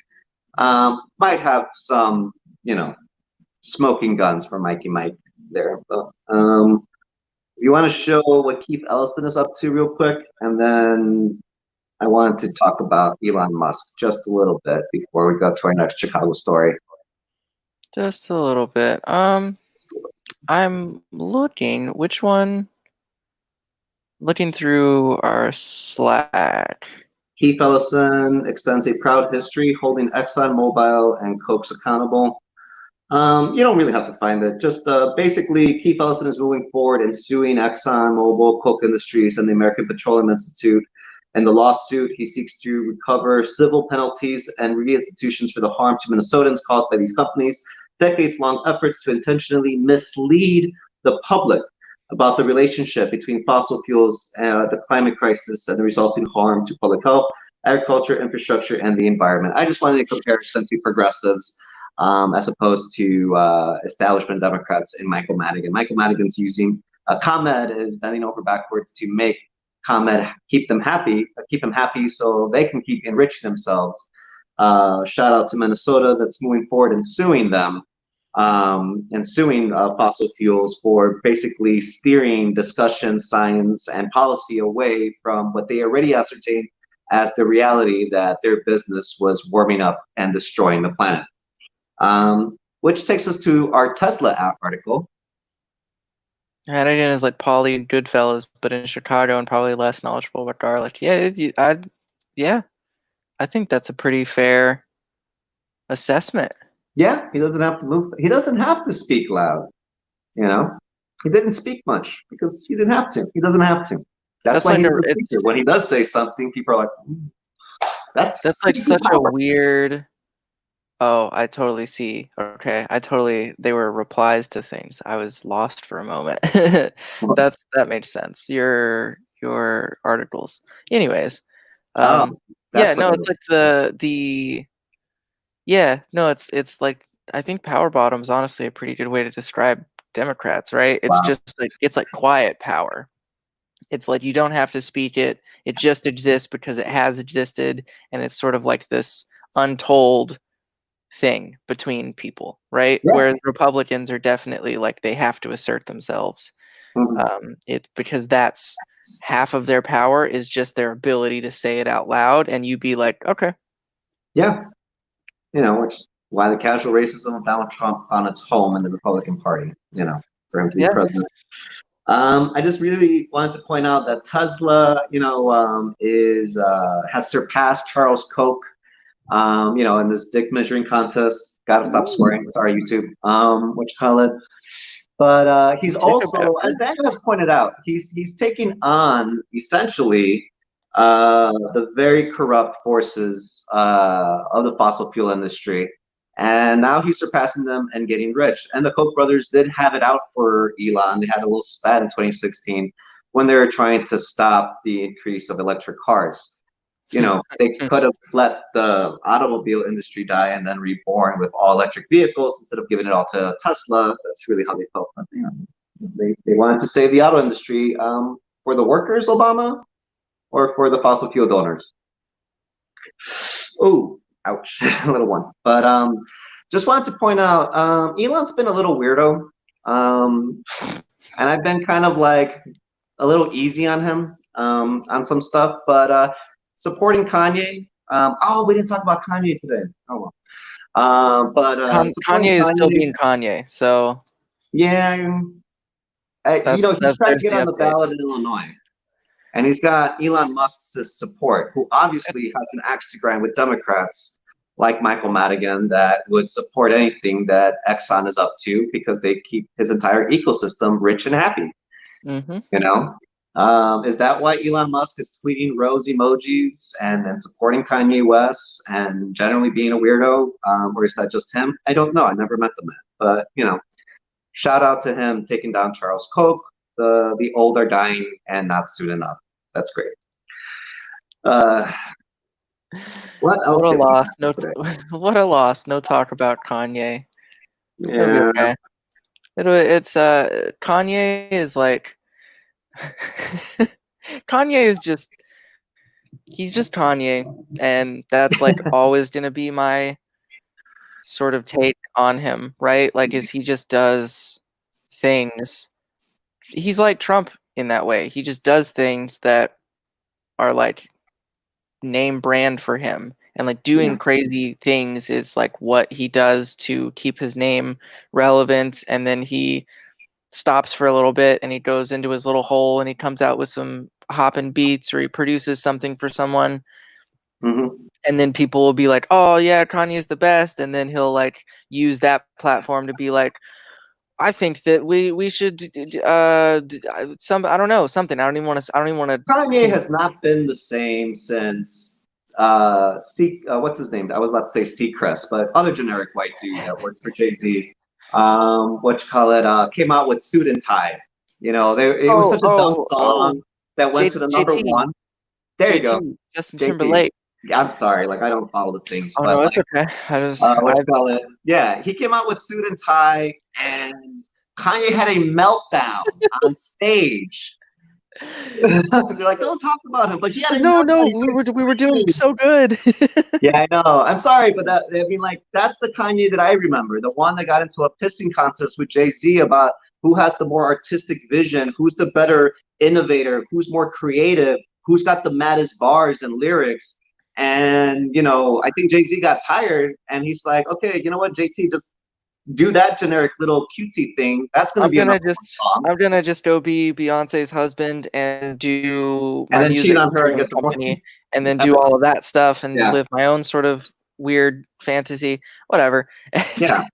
might have some, you know, smoking guns for Mikey Mike there. But you want to show what Keith Ellison is up to real quick, and then I wanted to talk about Elon Musk just a little bit before we go to our next Chicago story. Just a little bit. I'm looking. Which one? Looking through our Slack. Keith Ellison extends a proud history holding ExxonMobil and Kochs accountable. You don't really have to find it. Just basically, Keith Ellison is moving forward and suing ExxonMobil, Koch Industries, and the American Petroleum Institute. In the lawsuit, he seeks to recover civil penalties and reinstitutions for the harm to Minnesotans caused by these companies' decades-long efforts to intentionally mislead the public about the relationship between fossil fuels, the climate crisis, and the resulting harm to public health, agriculture, infrastructure, and the environment. I just wanted to compare to progressives, as opposed to establishment Democrats in Michael Madigan. Michael Madigan's using ComEd is bending over backwards to make ComEd keep them happy so they can keep enriching themselves. Shout out to Minnesota that's moving forward and suing them and suing fossil fuels for basically steering discussion, science, and policy away from what they already ascertained as the reality that their business was warming up and destroying the planet. Which takes us to our Tesla article. And again, is like Pauly and Goodfellas, but in Chicago and probably less knowledgeable about garlic. Yeah, I think that's a pretty fair assessment. Yeah, he doesn't have to move. He doesn't have to speak loud. You know, he didn't speak much because he didn't have to. He doesn't have to. That's That's why like he's a the it's speaker. When he does say something, people are like, that's "That's like such a weird. Oh, I totally see. Okay, they were replies to things. I was lost for a moment. power." That makes sense. Your articles. Anyways, Oh, yeah, that's what no, it it's is. like the yeah, no, it's like I think power bottom's honestly a pretty good way to describe Democrats, right? It's Wow. just like it's like quiet power. It's like you don't have to speak it. It just exists because it has existed, and it's sort of like this untold thing between people, right? Yeah. Whereas Republicans are definitely like they have to assert themselves. Mhm. It because that's half of their power is just their ability to say it out loud, and you be like, okay, Yeah. Which why the casual racism of Donald Trump found its home in the Republican Party. For him to be yeah, president. I just really wanted to point out that Tesla, is has surpassed Charles Koch, in this dick measuring contest. Gotta stop swearing. Sorry, YouTube. What you call it? But he's take a also, as beverage. Daniel has pointed out, he's taking on essentially the very corrupt forces of the fossil fuel industry, and now he's surpassing them and getting rich. And the Koch brothers did have it out for Elon. They had a little spat in 2016 when they were trying to stop the increase of electric cars. They could have let the automobile industry die and then reborn with all electric vehicles instead of giving it all to Tesla. That's really how they felt. They wanted to save the auto industry for the workers, Obama, or for the fossil fuel donors. Oh, ouch, a little one. But just wanted to point out, Elon's been a little weirdo, and I've been kind of like a little easy on him on some stuff. But supporting Kanye. Oh, we didn't talk about Kanye today. Oh well. But supporting Kanye is still Kanye. being Kanye, so Yeah, he's that's trying to there's get the on the update. ballot in Illinois. And he's got Elon Musk's support, who obviously has an axe to grind with Democrats like Michael Madigan that would support anything that Exxon is up to because they keep his entire ecosystem rich and happy. Mm-hmm. Is that why Elon Musk is tweeting rose emojis and supporting Kanye West and generally being a weirdo? Or is that just him? I don't know. I never met the man. But, shout out to him taking down Charles Koch. The old are dying and not soon enough. That's great. What else What a did we loss. have today? What a loss. No talk about Kanye. It'll be Yeah. okay. It's Kanye is like Kanye is just he's just Kanye, and that's like always gonna be my sort of take on him, right? Like, is he just does things. He's like Trump in that way. He just does things that are like name brand for him. And like Yeah. doing crazy things is like what he does to keep his name relevant. And then he stops for a little bit and he goes into his little hole and he comes out with some hopping beats or he produces something for someone. Mm-hmm. And then people will be like, oh yeah, Kanye is the best. And then he'll like use that platform to be like, I think that we should some I don't know something I don't even want to Kanye think. has not been the same since what's his name? I was about to say Seacrest, but other generic white dude that worked for Jay-Z. What you call it? Came out with Suit and Tie. It was such a dumb Oh song that went to the number JT one. There you go, Justin JT. Timberlake. Yeah, I'm sorry, like I don't follow the things, Oh but no, like it's okay. I just what I you call it? Yeah, he came out with Suit and Tie, and Kanye had a meltdown on stage They're like, don't talk about him. But he She's had like, a no, young no, He's like, we were doing "Sweet." so good. Yeah, I know. I'm sorry, but that's the Kanye that I remember. The one that got into a pissing contest with Jay-Z about who has the more artistic vision, who's the better innovator, who's more creative, who's got the maddest bars and lyrics. And, I think Jay-Z got tired and he's like, okay, you know what, JT, just do that generic little cutesy thing. That's going to be a number one song. I'm gonna just go be Beyonce's husband and do And my then cheat music on her and streaming get the more. company, and then do all of that stuff and Yeah. live my own sort of weird fantasy, whatever. Yeah.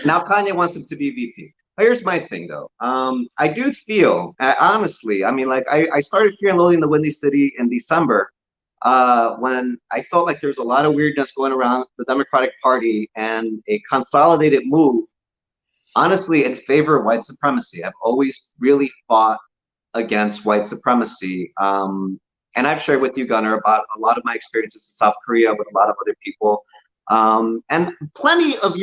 Now Kanye wants him to be VP. Here's my thing though. I do feel, honestly, I mean, like I started fearing Loathing the Windy City in December, when I felt like there's a lot of weirdness going around the Democratic Party and a consolidated move, honestly, in favor of white supremacy. I've always really fought against white supremacy. And I've shared with you, Gunnar, about a lot of my experiences in South Korea with a lot of other people. And plenty of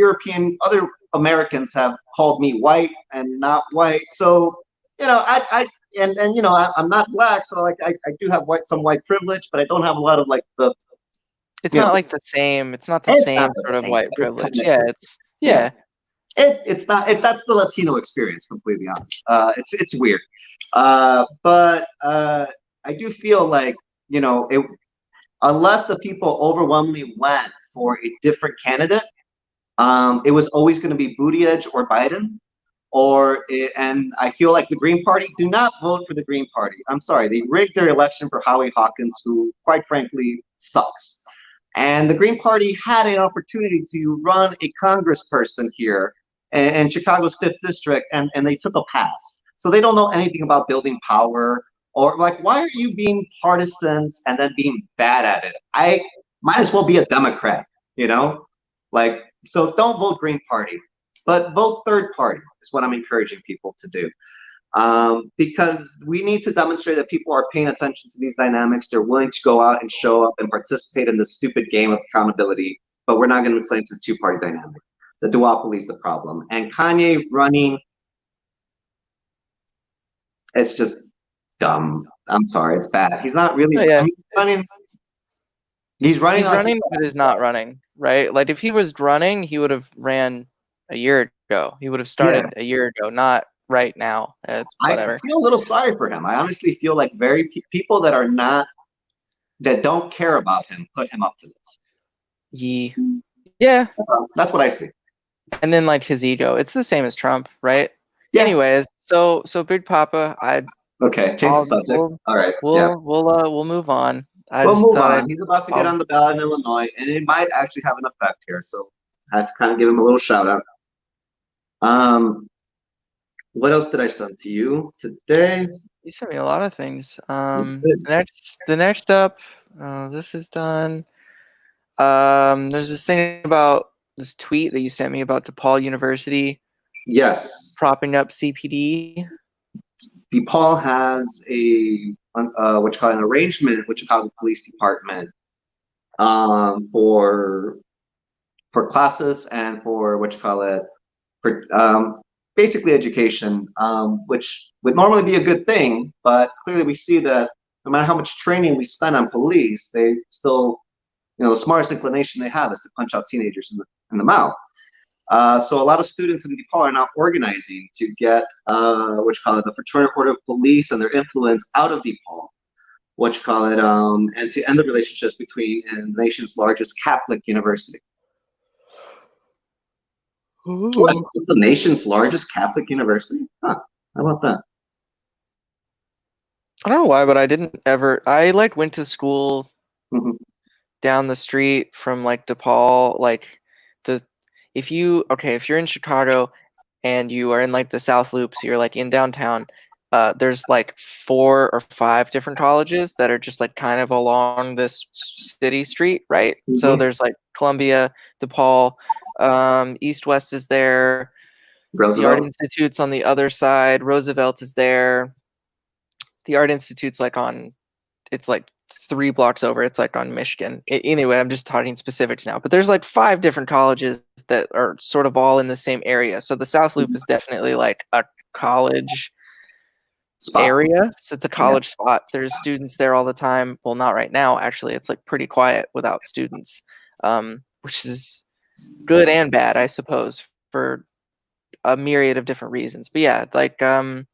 other Americans have called me white and not white. So, I'm not black, so like I do have some white privilege, but I don't have a lot of like the. It's not like the same. It's not the It's same not sort the of same. white It's privilege. kind of Yeah, different. yeah. It's not. That's the Latino experience, completely honest. It's weird, but I do feel like unless the people overwhelmingly went for a different candidate, it was always going to be Buttigieg or Biden. And I feel like the Green Party, do not vote for the Green Party. I'm sorry, they rigged their election for Howie Hawkins, who quite frankly sucks. And the Green Party had an opportunity to run a congressperson here in Chicago's 5th district, and they took a pass. So they don't know anything about building power, or like, why are you being partisans and then being bad at it? I might as well be a Democrat, like, so don't vote Green Party, but vote third party is what I'm encouraging people to do. Because we need to demonstrate that people are paying attention to these dynamics. They're willing to go out and show up and participate in this stupid game of accountability, but we're not going to be playing to the two-party dynamic. The duopoly is the problem. And Kanye running, it's just dumb. I'm sorry, it's bad. He's not really running. He's running, but is not running, right? Like if he was running, he would have ran a year ago. He would have started a year ago, not right now. It's whatever. I feel a little sorry for him. I honestly feel like people that don't care about him put him up to this. Yeah. That's what I see. And then like his ego. It's the same as Trump, right? Yeah. Anyways, so Big Papa, change the subject. All right. We'll move on. We'll move on. He's about to get on the ballot in Illinois, and it might actually have an effect here. So I have to kind of give him a little shout out. What else did I send to you today? You sent me a lot of things. The next up, this is done. There's this thing about this tweet that you sent me about DePaul University. Yes. Propping up CPD. DePaul has what you call an arrangement with Chicago Police Department for classes and for what you call it for basically education, which would normally be a good thing, but clearly we see that no matter how much training we spend on police, they still, the smartest inclination they have is to punch out teenagers in the mouth. So a lot of students in DePaul are now organizing to get the Fraternal Order of Police and their influence out of DePaul, and to end the relationships between the nation's largest Catholic university. What? It's the nation's largest Catholic university? Huh. How about that? I don't know why, but I went to school down the street from like DePaul, if you're in Chicago and you are in like the South Loop, so you're like in downtown, there's like 4 or 5 different colleges that are just like kind of along this city street, right? So there's like Columbia, DePaul, East West is there. Roosevelt. The Art Institute's on the other side. Roosevelt is there. The Art Institute's it's like 3 blocks over. It's like on Michigan. Anyway, I'm just talking specifics now. But there's like 5 different colleges that are sort of all in the same area. So the South Loop is definitely like a college spot. area. So it's a college spot. There's students there all the time. Well, not right now, actually. It's like pretty quiet without students, which is good and bad, I suppose, for a myriad of different reasons. But yeah, like I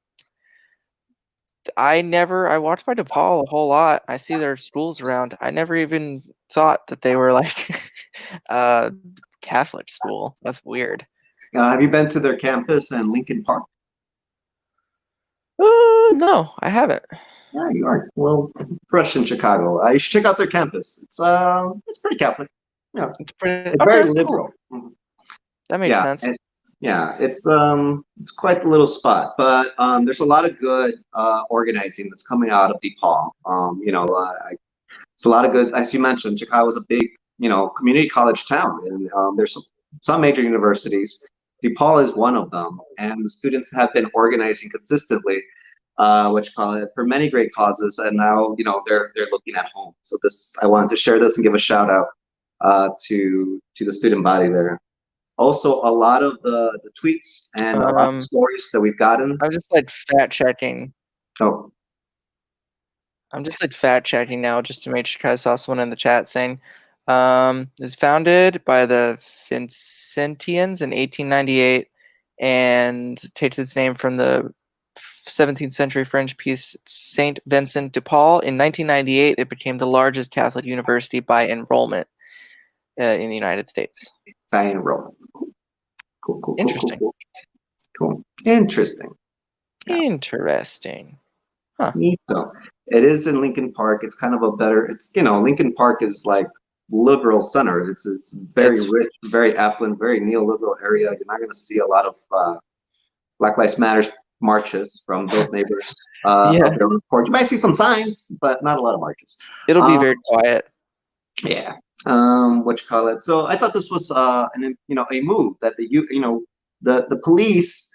walked by DePaul a whole lot. I see their schools around. I never even thought that they were like a Catholic school. That's weird. Have you been to their campus in Lincoln Park? No, I haven't. Yeah, you are. Well, fresh in Chicago. You should check out their campus. It's pretty Catholic. You know, It's pretty it's very okay. liberal. Cool. That makes sense. It's quite the little spot, but there's a lot of good organizing that's coming out of DePaul. It's a lot of good, as you mentioned. Chicago is a big, community college town, and there's some major universities. DePaul is one of them, and the students have been organizing consistently, for many great causes, and now they're looking at home. So I wanted to share this and give a shout out to the student body there. Also, a lot of the tweets and a lot of stories that we've gotten. I'm just like fact checking. Oh, I'm just like fact checking now just to make sure. I saw someone in the chat saying is founded by the Vincentians in 1898 and takes its name from the 17th century French piece Saint Vincent de Paul. In 1998, it became the largest Catholic university by enrollment in the United States. By enrollment. Cool. Interesting. Cool. Interesting. Yeah. Interesting. Huh. So it is in Lincoln Park. It's kind of a better. Lincoln Park is like liberal center. It's very rich, very affluent, very neoliberal area. You're not going to see a lot of Black Lives Matter marches from those neighbors. Yeah. You might see some signs, but not a lot of marches. It'll be very quiet. Yeah. So I thought this was a move that the police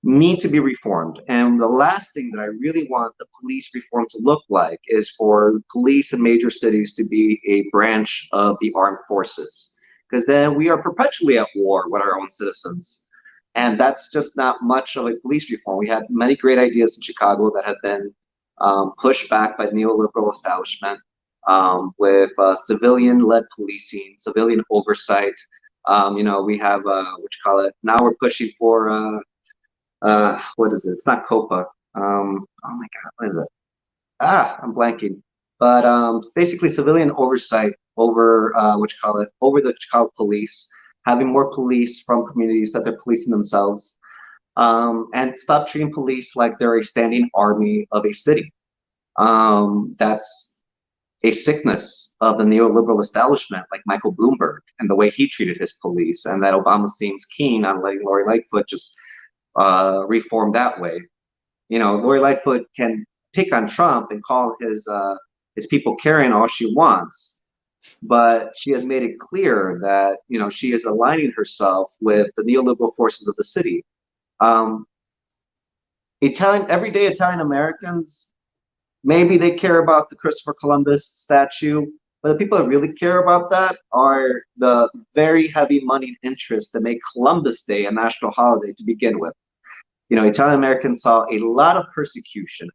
need to be reformed. And the last thing that I really want the police reform to look like is for police in major cities to be a branch of the armed forces, because then we are perpetually at war with our own citizens. And that's just not much of a police reform. We had many great ideas in Chicago that have been pushed back by the neoliberal establishment with civilian-led policing, civilian oversight. We have now we're pushing for what is it? It's not COPA. Oh my God, what is it? I'm blanking. But basically civilian oversight over over the Chicago police, having more police from communities that they're policing themselves, and stop treating police like they're a standing army of a city. That's a sickness of the neoliberal establishment, like Michael Bloomberg and the way he treated his police, and that Obama seems keen on letting Lori Lightfoot just reform that way. Lori Lightfoot can pick on Trump and call his people Karen all she wants, but she has made it clear that she is aligning herself with the neoliberal forces of the city. Everyday Italian Americans, maybe they care about the Christopher Columbus statue, but the people that really care about that are the very heavy moneyed interests that make Columbus Day a national holiday to begin with. Italian Americans saw a lot of persecution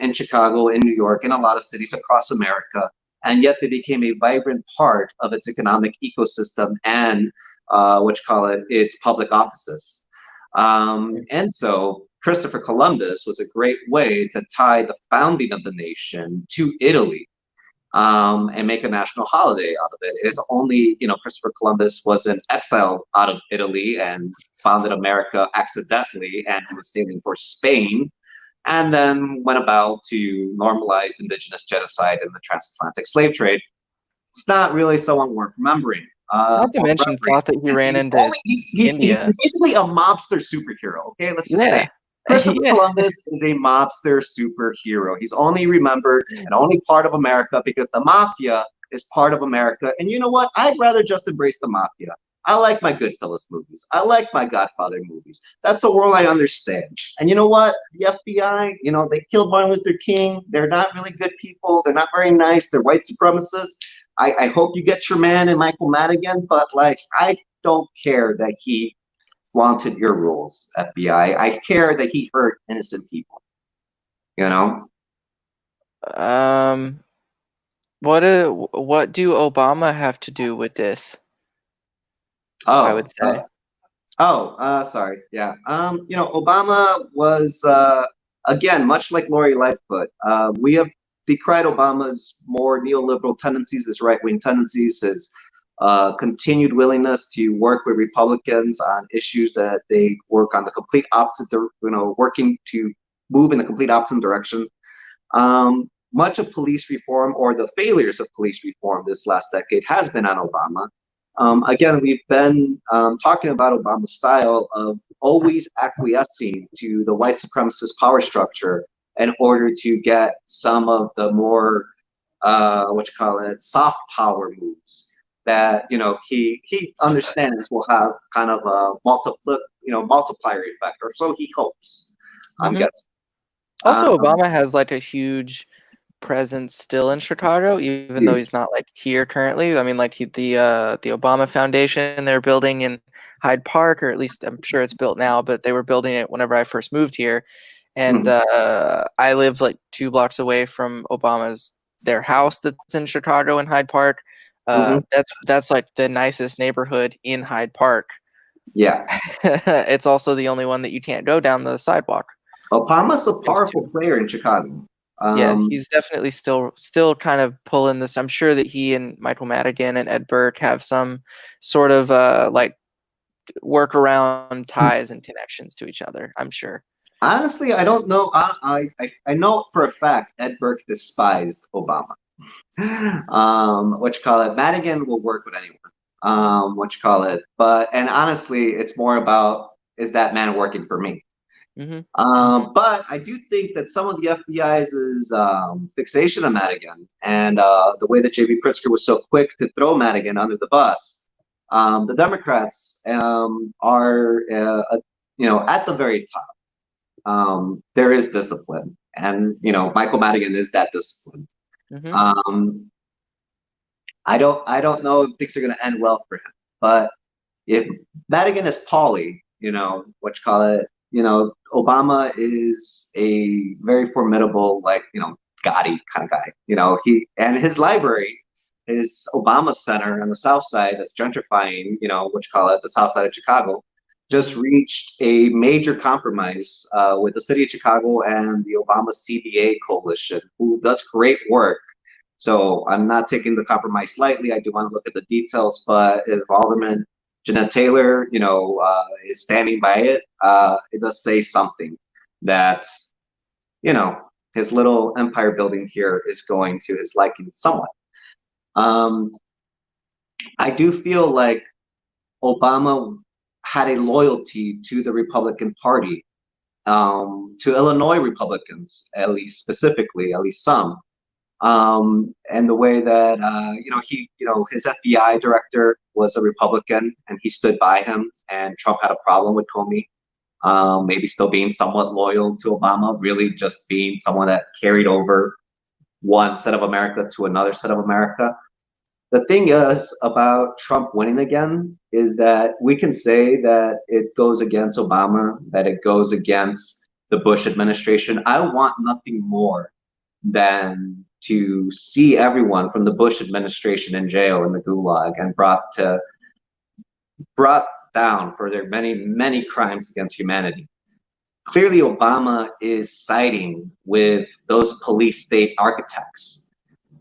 in Chicago, in New York, in a lot of cities across America, and yet they became a vibrant part of its economic ecosystem and its public offices. And so Christopher Columbus was a great way to tie the founding of the nation to Italy. And make a national holiday out of it. It's only, Christopher Columbus was an exile out of Italy and founded America accidentally, and he was sailing for Spain, and then went about to normalize indigenous genocide in the transatlantic slave trade. It's not really someone worth remembering. Not to mention, thought that he ran into India. He's basically a mobster superhero. Okay, let's just say. Christopher Columbus is a mobster superhero. He's only remembered and only part of America because the mafia is part of America. And you know what? I'd rather just embrace the mafia. I like my Goodfellas movies. I like my Godfather movies. That's a world I understand. And you know what? The FBI, they killed Martin Luther King. They're not really good people. They're not very nice. They're white supremacists. I hope you get your man in Michael Madigan, but I don't care that he flaunted your rules, FBI. I care that he hurt innocent people. You know? What do Obama have to do with this? I would Oh, say. Sorry. Yeah. Obama was, again, much like Lori Lightfoot, we have decried Obama's more neoliberal tendencies, his right-wing tendencies, his continued willingness to work with Republicans on issues that they work on the complete opposite, working to move in the complete opposite direction. Much of police reform, or the failures of police reform this last decade, has been on Obama. Again, we've been talking about Obama's style of always acquiescing to the white supremacist power structure in order to get some of the more soft power moves that he understands will have kind of a multiplier effect, or so he hopes. I'm Mm-hmm. guessing. Also, Obama has like a huge presence still in Chicago, even though he's not like here currently. I mean, like the Obama Foundation they're building in Hyde Park, or at least I'm sure it's built now, but they were building it whenever I first moved here, and I lived like 2 blocks away from their house that's in Chicago in Hyde Park. That's like the nicest neighborhood in Hyde Park. Yeah. It's also the only one that you can't go down the sidewalk. Obama's a powerful player in Chicago. Yeah, he's definitely still kind of pulling this. I'm sure that he and Michael Madigan and Ed Burke have some sort of like workaround ties and connections to each other. I'm sure. Honestly, I don't know. I know for a fact Ed Burke despised Obama. Madigan will work with anyone. And honestly, it's more about, is that man working for me? But I do think that some of the FBI's fixation on Madigan, and the way that J.B. Pritzker was so quick to throw Madigan under the bus, the Democrats are at the very top. There is discipline, and Michael Madigan is that discipline. I don't know if things are going to end well for him, but if Madigan is Pauly, Obama is a very formidable, Gotti kind of guy. He and his library, his Obama Center on the South Side that's gentrifying, the South Side of Chicago, just reached a major compromise with the city of Chicago and the Obama CBA coalition, who does great work. So I'm not taking the compromise lightly. I do want to look at the details, but if Alderman Jeanette Taylor, is standing by it, it does say something that, his little empire building here is going to his liking somewhat. I do feel like Obama had a loyalty to the Republican Party, to Illinois Republicans, at least specifically, at least some. And the way that his FBI director was a Republican, and he stood by him, and Trump had a problem with Comey, maybe still being somewhat loyal to Obama, really just being someone that carried over one set of America to another set of America. The thing is about Trump winning again is that we can say that it goes against Obama, that it goes against the Bush administration. I want nothing more than to see everyone from the Bush administration in jail in the Gulag and brought down for their many, many crimes against humanity. Clearly, Obama is siding with those police state architects,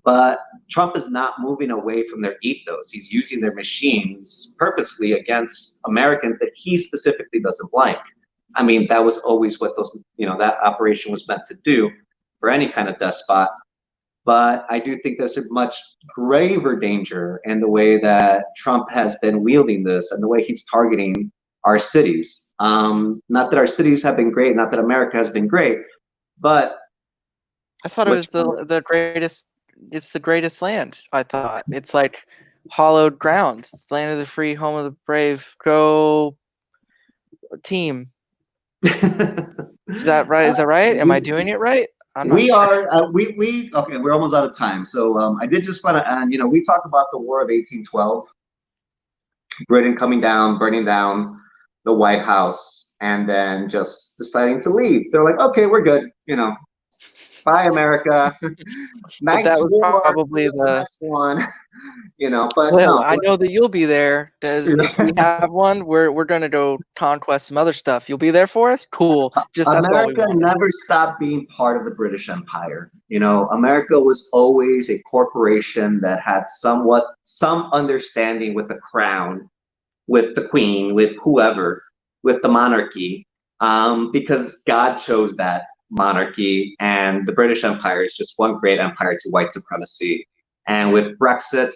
but Trump is not moving away from their ethos. He's using their machines purposely against Americans that he specifically doesn't like. I mean, that was always what that operation was meant to do for any kind of despot. But I do think there's a much graver danger in the way that Trump has been wielding this and the way he's targeting our cities. Not that our cities have been great, not that America has been great, but I thought it was the greatest. It's the greatest land. I thought it's like hollowed ground. It's land of the free, home of the brave. Go team. Is that right? Is that right? Am I doing it right? We okay. We're almost out of time. So I did just want to end. We talked about the War of 1812, Britain coming down, burning down the White House and then just deciding to leave. They're like, okay, we're good. Bye, America. But Nice that was war. See probably you in the the. next one. But Well, no. I know that you'll be there because if we have one, we're gonna go conquest some other stuff. You'll be there for us? Cool. Just that's all we America wanted. never stopped being part of the British Empire. America was always a corporation that had some understanding with the crown, with the queen, with whoever, with the monarchy, because God chose that monarchy, and the British Empire is just one great empire to white supremacy. And with Brexit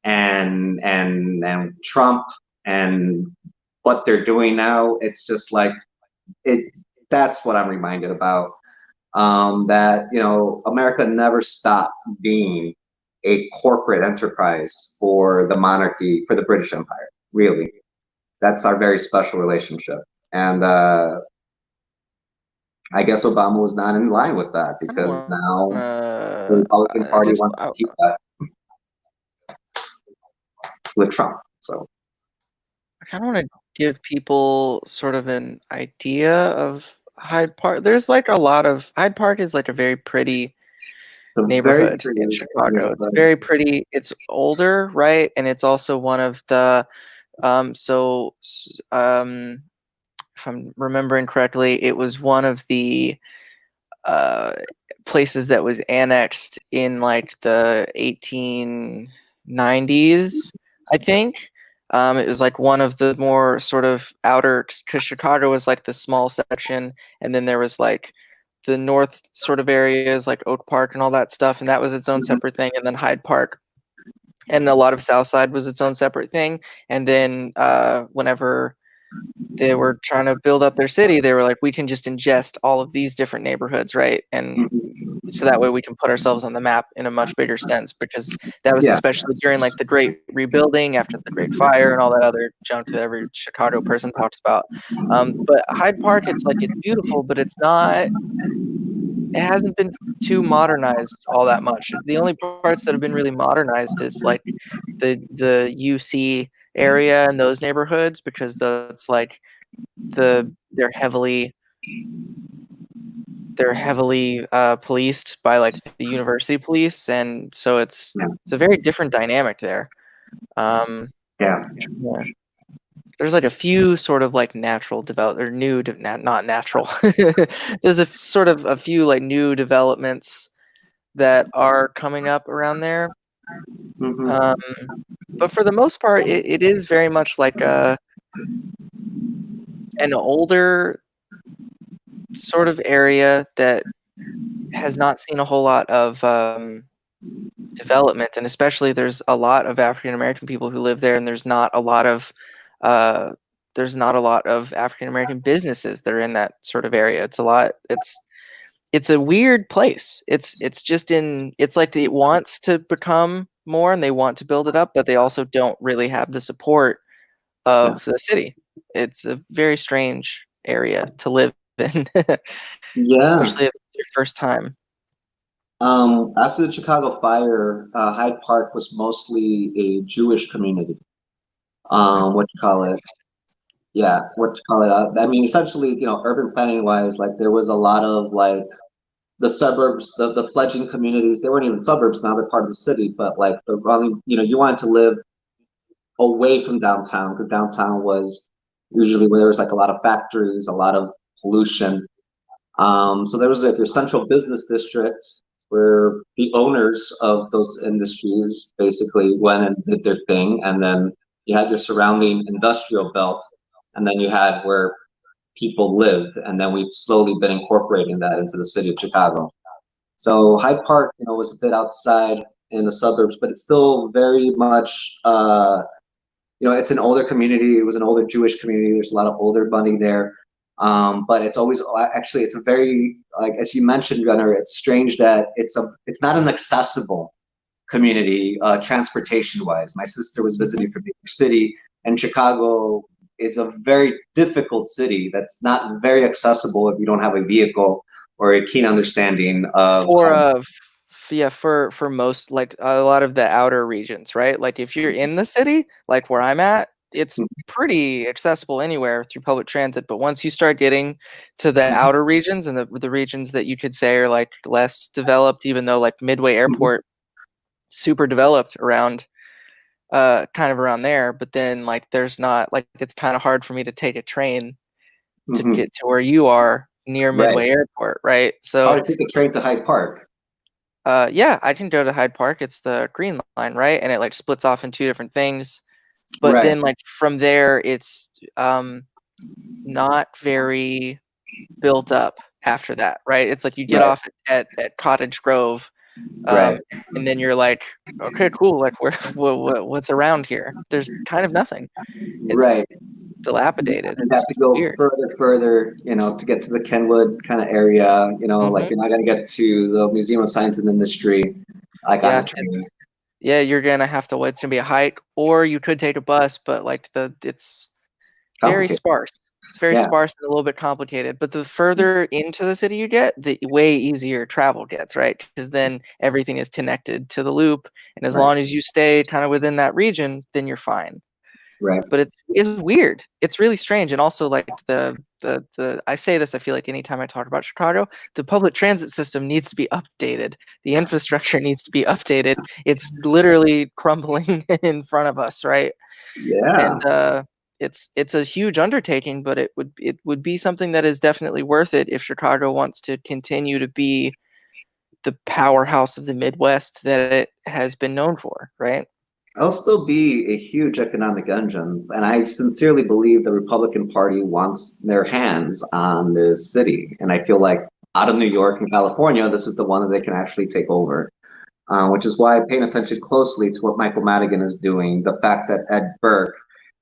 and Trump and what they're doing now, it's just like it. That's what I'm reminded about. That America never stopped being a corporate enterprise for the monarchy, for the British Empire. Really, that's our very special relationship. And I guess Obama was not in line with that I don't because want now the to Republican Party just wants to keep that with Trump. So I kind of want to give people sort of an idea of Hyde Park. There's like a lot of Hyde Park is like a very pretty it's a very neighborhood pretty in Chicago. It's neighborhood. very pretty. It's older, right? And it's also one of the if I'm remembering correctly, it was one of the uh places that was annexed in like the 1890s, I think. It was like one of the more sort of outer, because Chicago was like the small section, and then there was like the north sort of areas like Oak Park and all that stuff, and that was its own Mhm. separate thing. And then Hyde Park and a lot of South Side was its own separate thing. And then whenever they were trying to build up their city, they were like, we can just ingest all of these different neighborhoods, right? And so that way we can put ourselves on the map in a much bigger sense, because that was Yeah. especially during like the great rebuilding after the great fire and all that other junk that every Chicago person talks about. But Hyde Park, it's like, it's beautiful, but it hasn't been too modernized all that much. The only parts that have been really modernized is like the UC area and those neighborhoods, because that's like they're heavily policed by like the university police, and so it's Yeah. a very different dynamic there. Yeah. Yeah. There's like a few sort of like natural develop or new not natural. There's a sort of a few like new developments that are coming up around there. Hmm. Um, but for the most part, it is very much like an older sort of area that has not seen a whole lot of development, and especially there's a lot of African American people who live there, and uh, there's not a lot of African American businesses that are in that sort of area. It's a weird place. It's like it wants to become more and they want to build it up, but they also don't really have the support Yeah. of the city. It's a very strange area to live in, Yeah. especially if it's your first time. After the Chicago fire, Hyde Park was mostly a Jewish community. What you call it? Yeah, what you call it? I mean, essentially, urban planning wise, like there was a lot of like the suburbs, the fledgling communities. They weren't even suburbs now; they're part of the city. But like you wanted to live away from downtown because downtown was usually where there was like a lot of factories, a lot of pollution. So there was like your central business district where the owners of those industries basically went and did their thing, and then you had your surrounding industrial belt, and then you had where people lived, and then we've slowly been incorporating that into the city of Chicago. So Hyde Park, was a bit outside in the suburbs, but it's still very much, it's an older community. It was an older Jewish community. There's a lot of older money there. But it's always actually it's a very like as you mentioned, Gunnar. It's strange that it's not an accessible community transportation wise. My sister was Mhm. visiting from New York City, and Chicago is a very difficult city that's not very accessible if you don't have a vehicle or a keen understanding of For how. yeah, for most like a lot of the outer regions, right? Like if you're in the city, like where I'm at, it's pretty accessible anywhere through public transit, but once you start getting to the outer regions and the regions that you could say are like less developed, even though like Midway Airport, super developed around kind of around there, but then like there's not like it's kind of hard for me to take a train to get to where you are near Midway Airport, right? So Probably take a train to Hyde Park. yeah, I can go to Hyde Park. It's the Green Line, right? And it like splits off in two different things. But then like from there it's not very built up after that, right? It's like you get off at Cottage Grove, and then you're like, okay, cool. Like what's around here? There's kind of nothing. It's dilapidated. You It's have to go weird. further, to get to the Kenwood kind of area, like you're not gonna get to the Museum of Science and Industry, like on a train. Yeah, you're gonna have to. It's gonna be a hike, or you could take a bus, but like it's very sparse. It's very sparse and a little bit complicated. But the further into the city you get, the way easier travel gets, right? Because then everything is connected to the loop, and as long as you stay kind of within that region, then you're fine. Right. But it's weird. It's really strange, and also like the I say this, I feel like anytime I talk about Chicago, the public transit system needs to be updated. The infrastructure needs to be updated. It's literally crumbling in front of us, right? Yeah. And it's a huge undertaking, but it would be something that is definitely worth it if Chicago wants to continue to be the powerhouse of the Midwest that it has been known for, right? It'll still be a huge economic engine, and I sincerely believe the Republican Party wants their hands on this city. And I feel like out of New York and California, this is the one that they can actually take over. Which is why paying attention closely to what Michael Madigan is doing, the fact that Ed Burke,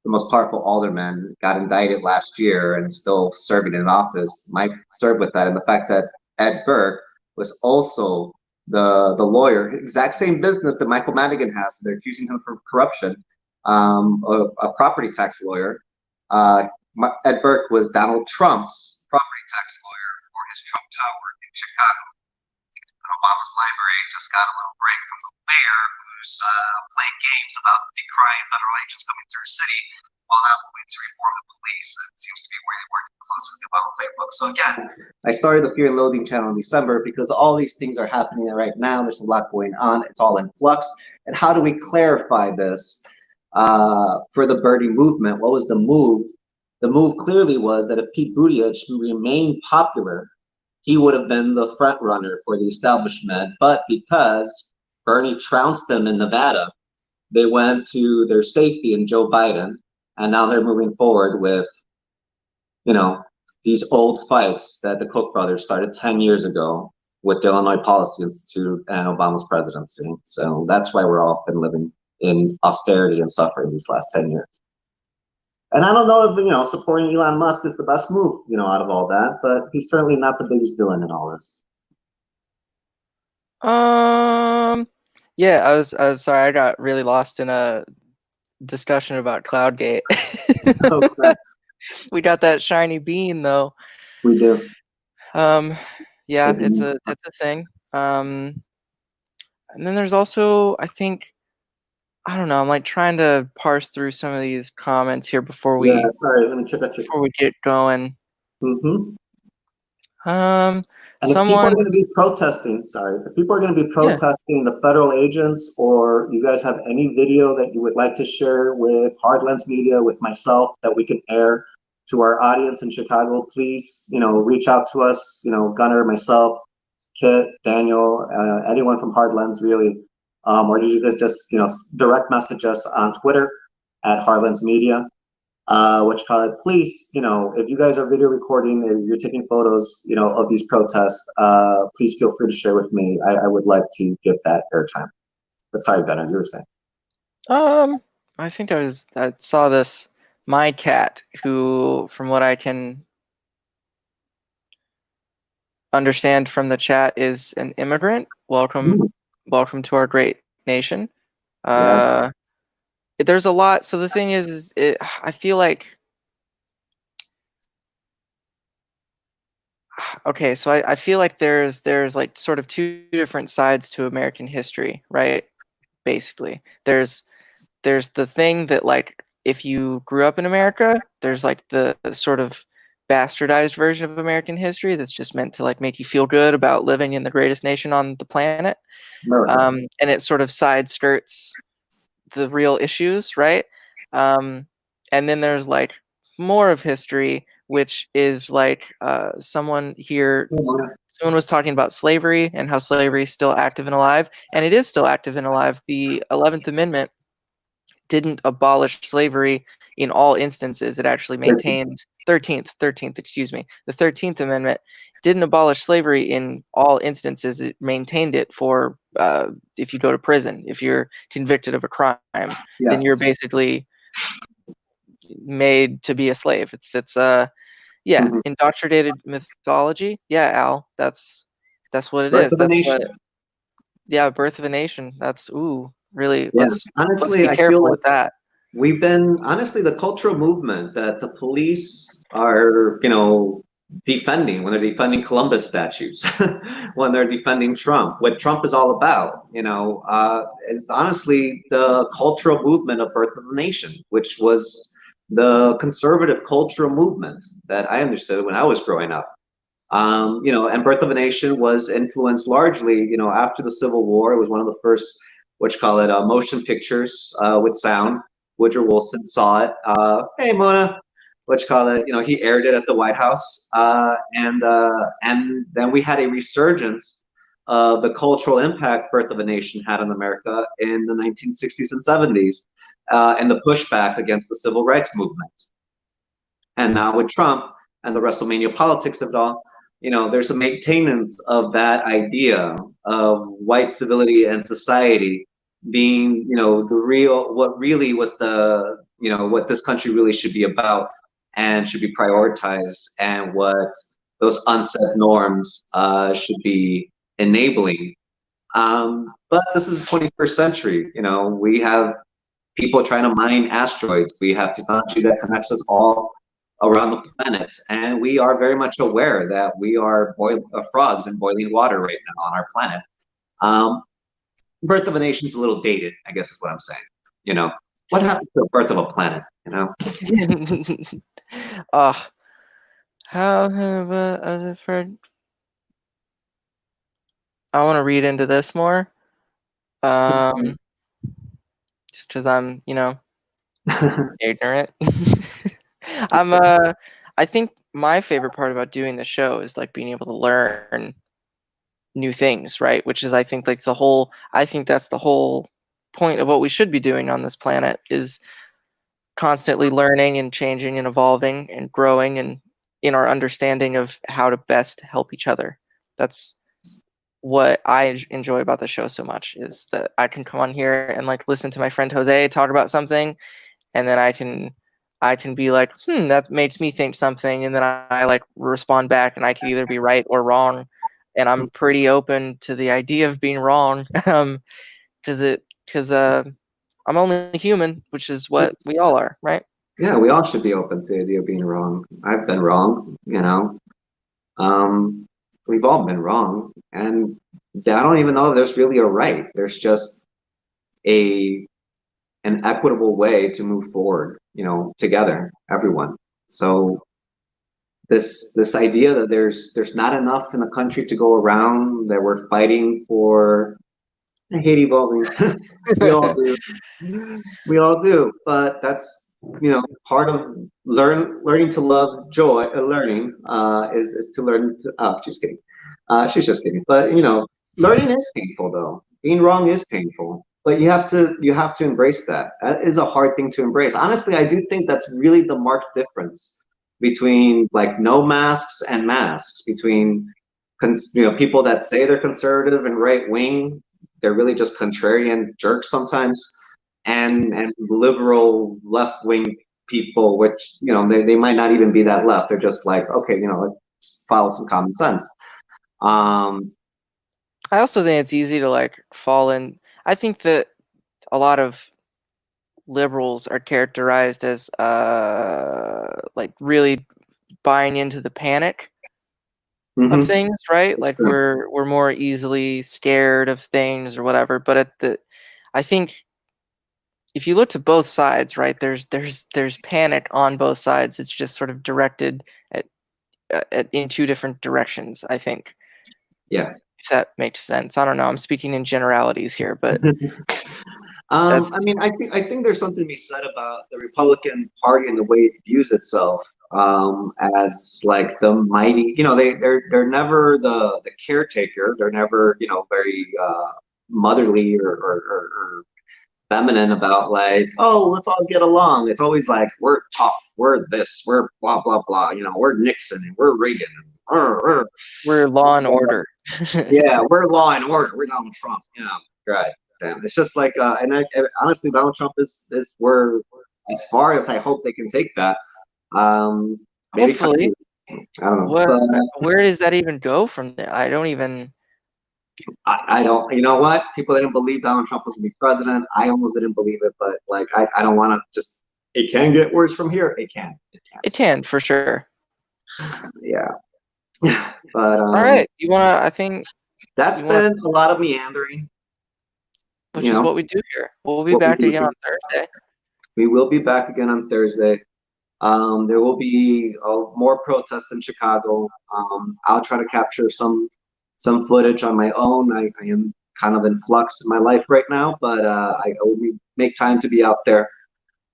the most powerful alderman, got indicted last year and still serving in office, might serve with that, and the fact that Ed Burke was also the lawyer, exact same business that Michael Madigan has. They're accusing him for corruption, a property tax lawyer. Ed Burke was Donald Trump's property tax lawyer for his Trump Tower in Chicago. Obama's library just got a little break from the mayor who's playing games about decrying federal agents coming through the city while not moving to reform the police. It seems to be where they work close with the Obama playbook. So again, I started the Fear and Loathing channel in December because all these things are happening right now. There's a lot going on. It's all in flux. And how do we clarify this for the Birdie movement? What was the move? The move clearly was that if Pete Buttigieg, who remained popular, he would have been the front runner for the establishment, but because Bernie trounced them in Nevada, they went to their safety in Joe Biden, and now they're moving forward with, these old fights that the Koch brothers started 10 years ago with the Illinois Policy Institute and Obama's presidency. So that's why we're all been living in austerity and suffering these last 10 years. And I don't know if, supporting Elon Musk is the best move, out of all that, but he's certainly not the biggest villain in all this. Yeah, I was sorry, I got really lost in a discussion about Cloudgate. Okay. We got that shiny bean though. We do. Yeah, it's a thing. And then there's also, I think, I don't know, I'm like trying to parse through some of these comments here before we let me check. Before we get going. Mm-hmm. Um, and if people are going to be protesting, the federal agents, or you guys have any video that you would like to share with Hardlands Media, with myself, that we can air to our audience in Chicago, please, reach out to us, Gunnar, myself, Kit, Daniel, anyone from Hardlands, really. Or you guys just, direct message us on Twitter at Hardlands Media. Please, if you guys are video recording or you're taking photos, of these protests, please feel free to share with me. I would like to give that airtime. But sorry, Gunnar, you were saying. I think I saw this, my cat, who, from what I can understand from the chat, is an immigrant. Welcome to our great nation. There's a lot. So the thing is I feel like, okay, so I feel like there's like sort of two different sides to American history, right? Basically, there's the thing that like if you grew up in America, there's like the sort of bastardized version of American history that's just meant to like make you feel good about living in the greatest nation on the planet. America. And it sort of side skirts the real issues, right? And then there's like more of history, which is like someone was talking about slavery and how slavery is still active and alive, and it is still active and alive. The 11th Amendment didn't abolish slavery in all instances. It actually maintained 13th, excuse me. The 13th Amendment didn't abolish slavery in all instances. It maintained it for if you go to prison, if you're convicted of a crime, then you're basically made to be a slave. It's yeah, indoctrinated mythology. Yeah, Al, that's what it Birth is. of a That's Nation. what birth of a nation. That's really Yeah. let's Honestly, be I feel careful like with that. we've been honestly the cultural movement that the police are, defending when they're defending Columbus statues, when they're defending Trump. What Trump is all about, is honestly the cultural movement of Birth of a Nation, which was the conservative cultural movement that I understood when I was growing up. And Birth of a Nation was influenced largely, after the Civil War. It was one of the first, what you call it, motion pictures with sound. Woodrow Wilson saw it. Hey, Mona, what you call it? He aired it at the White House, and then we had a resurgence of the cultural impact Birth of a Nation had on America in the 1960s and 70s, and the pushback against the civil rights movement. And now with Trump and the WrestleMania politics of it all, there's a maintenance of that idea of white civility and society being, what really was what this country really should be about and should be prioritized, and what those unsaid norms should be enabling. But this is the 21st century. We have people trying to mine asteroids. We have technology that connects us all around the planet, and we are very much aware that we are frogs in boiling water right now on our planet. Birth of a Nation's a little dated, I guess is what I'm saying. What happened to the birth of a planet? How have a friend? I want to read into this more, just because I'm, ignorant. I think my favorite part about doing the show is like being able to learn new things, right? Which is, I think, like I think that's the whole point of what we should be doing on this planet, is constantly learning and changing and evolving and growing and in our understanding of how to best help each other. That's what I enjoy about the show so much, is that I can come on here and like listen to my friend Jose talk about something, and then I can be like, that makes me think something, and then I like respond back, and I could either be right or wrong, and I'm pretty open to the idea of being wrong, because I'm only human, which is what we all are, right? Yeah, we all should be open to the idea of being wrong. I've been wrong, we've all been wrong, and I don't even know if there's really a right. There's just an equitable way to move forward, together, everyone. So this idea that there's not enough in the country to go around, that we're fighting for. I hate evolving. We all do. We all do. But that's part of learning to love joy. Learning is to learn to. Oh, she's kidding. She's just kidding. But learning is painful, though. Being wrong is painful. But you have to embrace that. That is a hard thing to embrace. Honestly, I do think that's really the marked difference between like no masks and masks, between people that say they're conservative and right wing. They're really just contrarian jerks sometimes, and liberal left wing people, which they might not even be that left. They're just like, okay, let's follow some common sense. I also think it's easy to like fall in. I think that a lot of liberals are characterized as like really buying into the panic of things, right? Like Sure. we're more easily scared of things or whatever. But I think if you look to both sides, right, there's panic on both sides. It's just sort of directed in two different directions, I think. Yeah. If that makes sense. I don't know. I'm speaking in generalities here, but that's I mean, I think there's something to be said about the Republican Party and the way it views itself as like the mighty. You know, they're never the caretaker. They're never very motherly or feminine about like, oh, let's all get along. It's always like we're tough, we're this, we're blah blah blah. You know, we're Nixon and we're Reagan. And we're law and order. yeah, we're law and order. We're Donald Trump. Yeah, right. Damn. It's just like, honestly, Donald Trump is where, as far as I hope they can take that. Maybe Hopefully. I don't know. But, where does that even go from there? I don't even. I don't. You know what? People didn't believe Donald Trump was gonna be president. I almost didn't believe it, but like, I don't want to just. It can get worse from here. It can. It can for sure. Yeah. But all right, you wanna? I think that's been a lot of meandering. Which is what we do here. We'll be back again on Thursday. We will be back again on Thursday. There will be more protests in Chicago. I'll try to capture some footage on my own. I am kind of in flux in my life right now, but I only make time to be out there.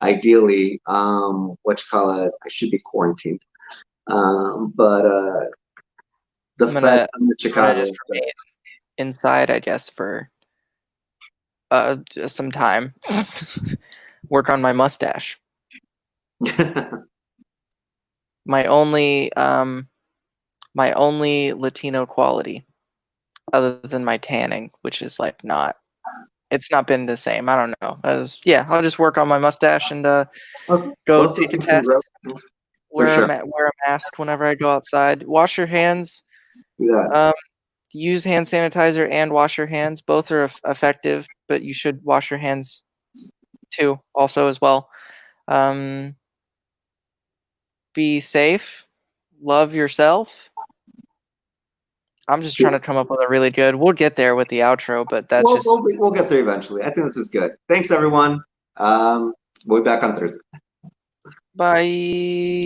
Ideally, what you call it? I should be quarantined. But the Fed in Chicago just remain inside, I guess, for some time. Work on my mustache. my only Latino quality, other than my tanning, which is like it's not been the same. I don't know. I'll just work on my mustache and go take a test. Wear a mask whenever I go outside. Wash your hands. Use hand sanitizer and wash your hands. Both are effective, but you should wash your hands too, also as well. Be safe. Love yourself. I'm just trying to come up with a really good. We'll get there with the outro, but that's we'll get there eventually. I think this is good. Thanks, everyone. We'll be back on Thursday. Bye.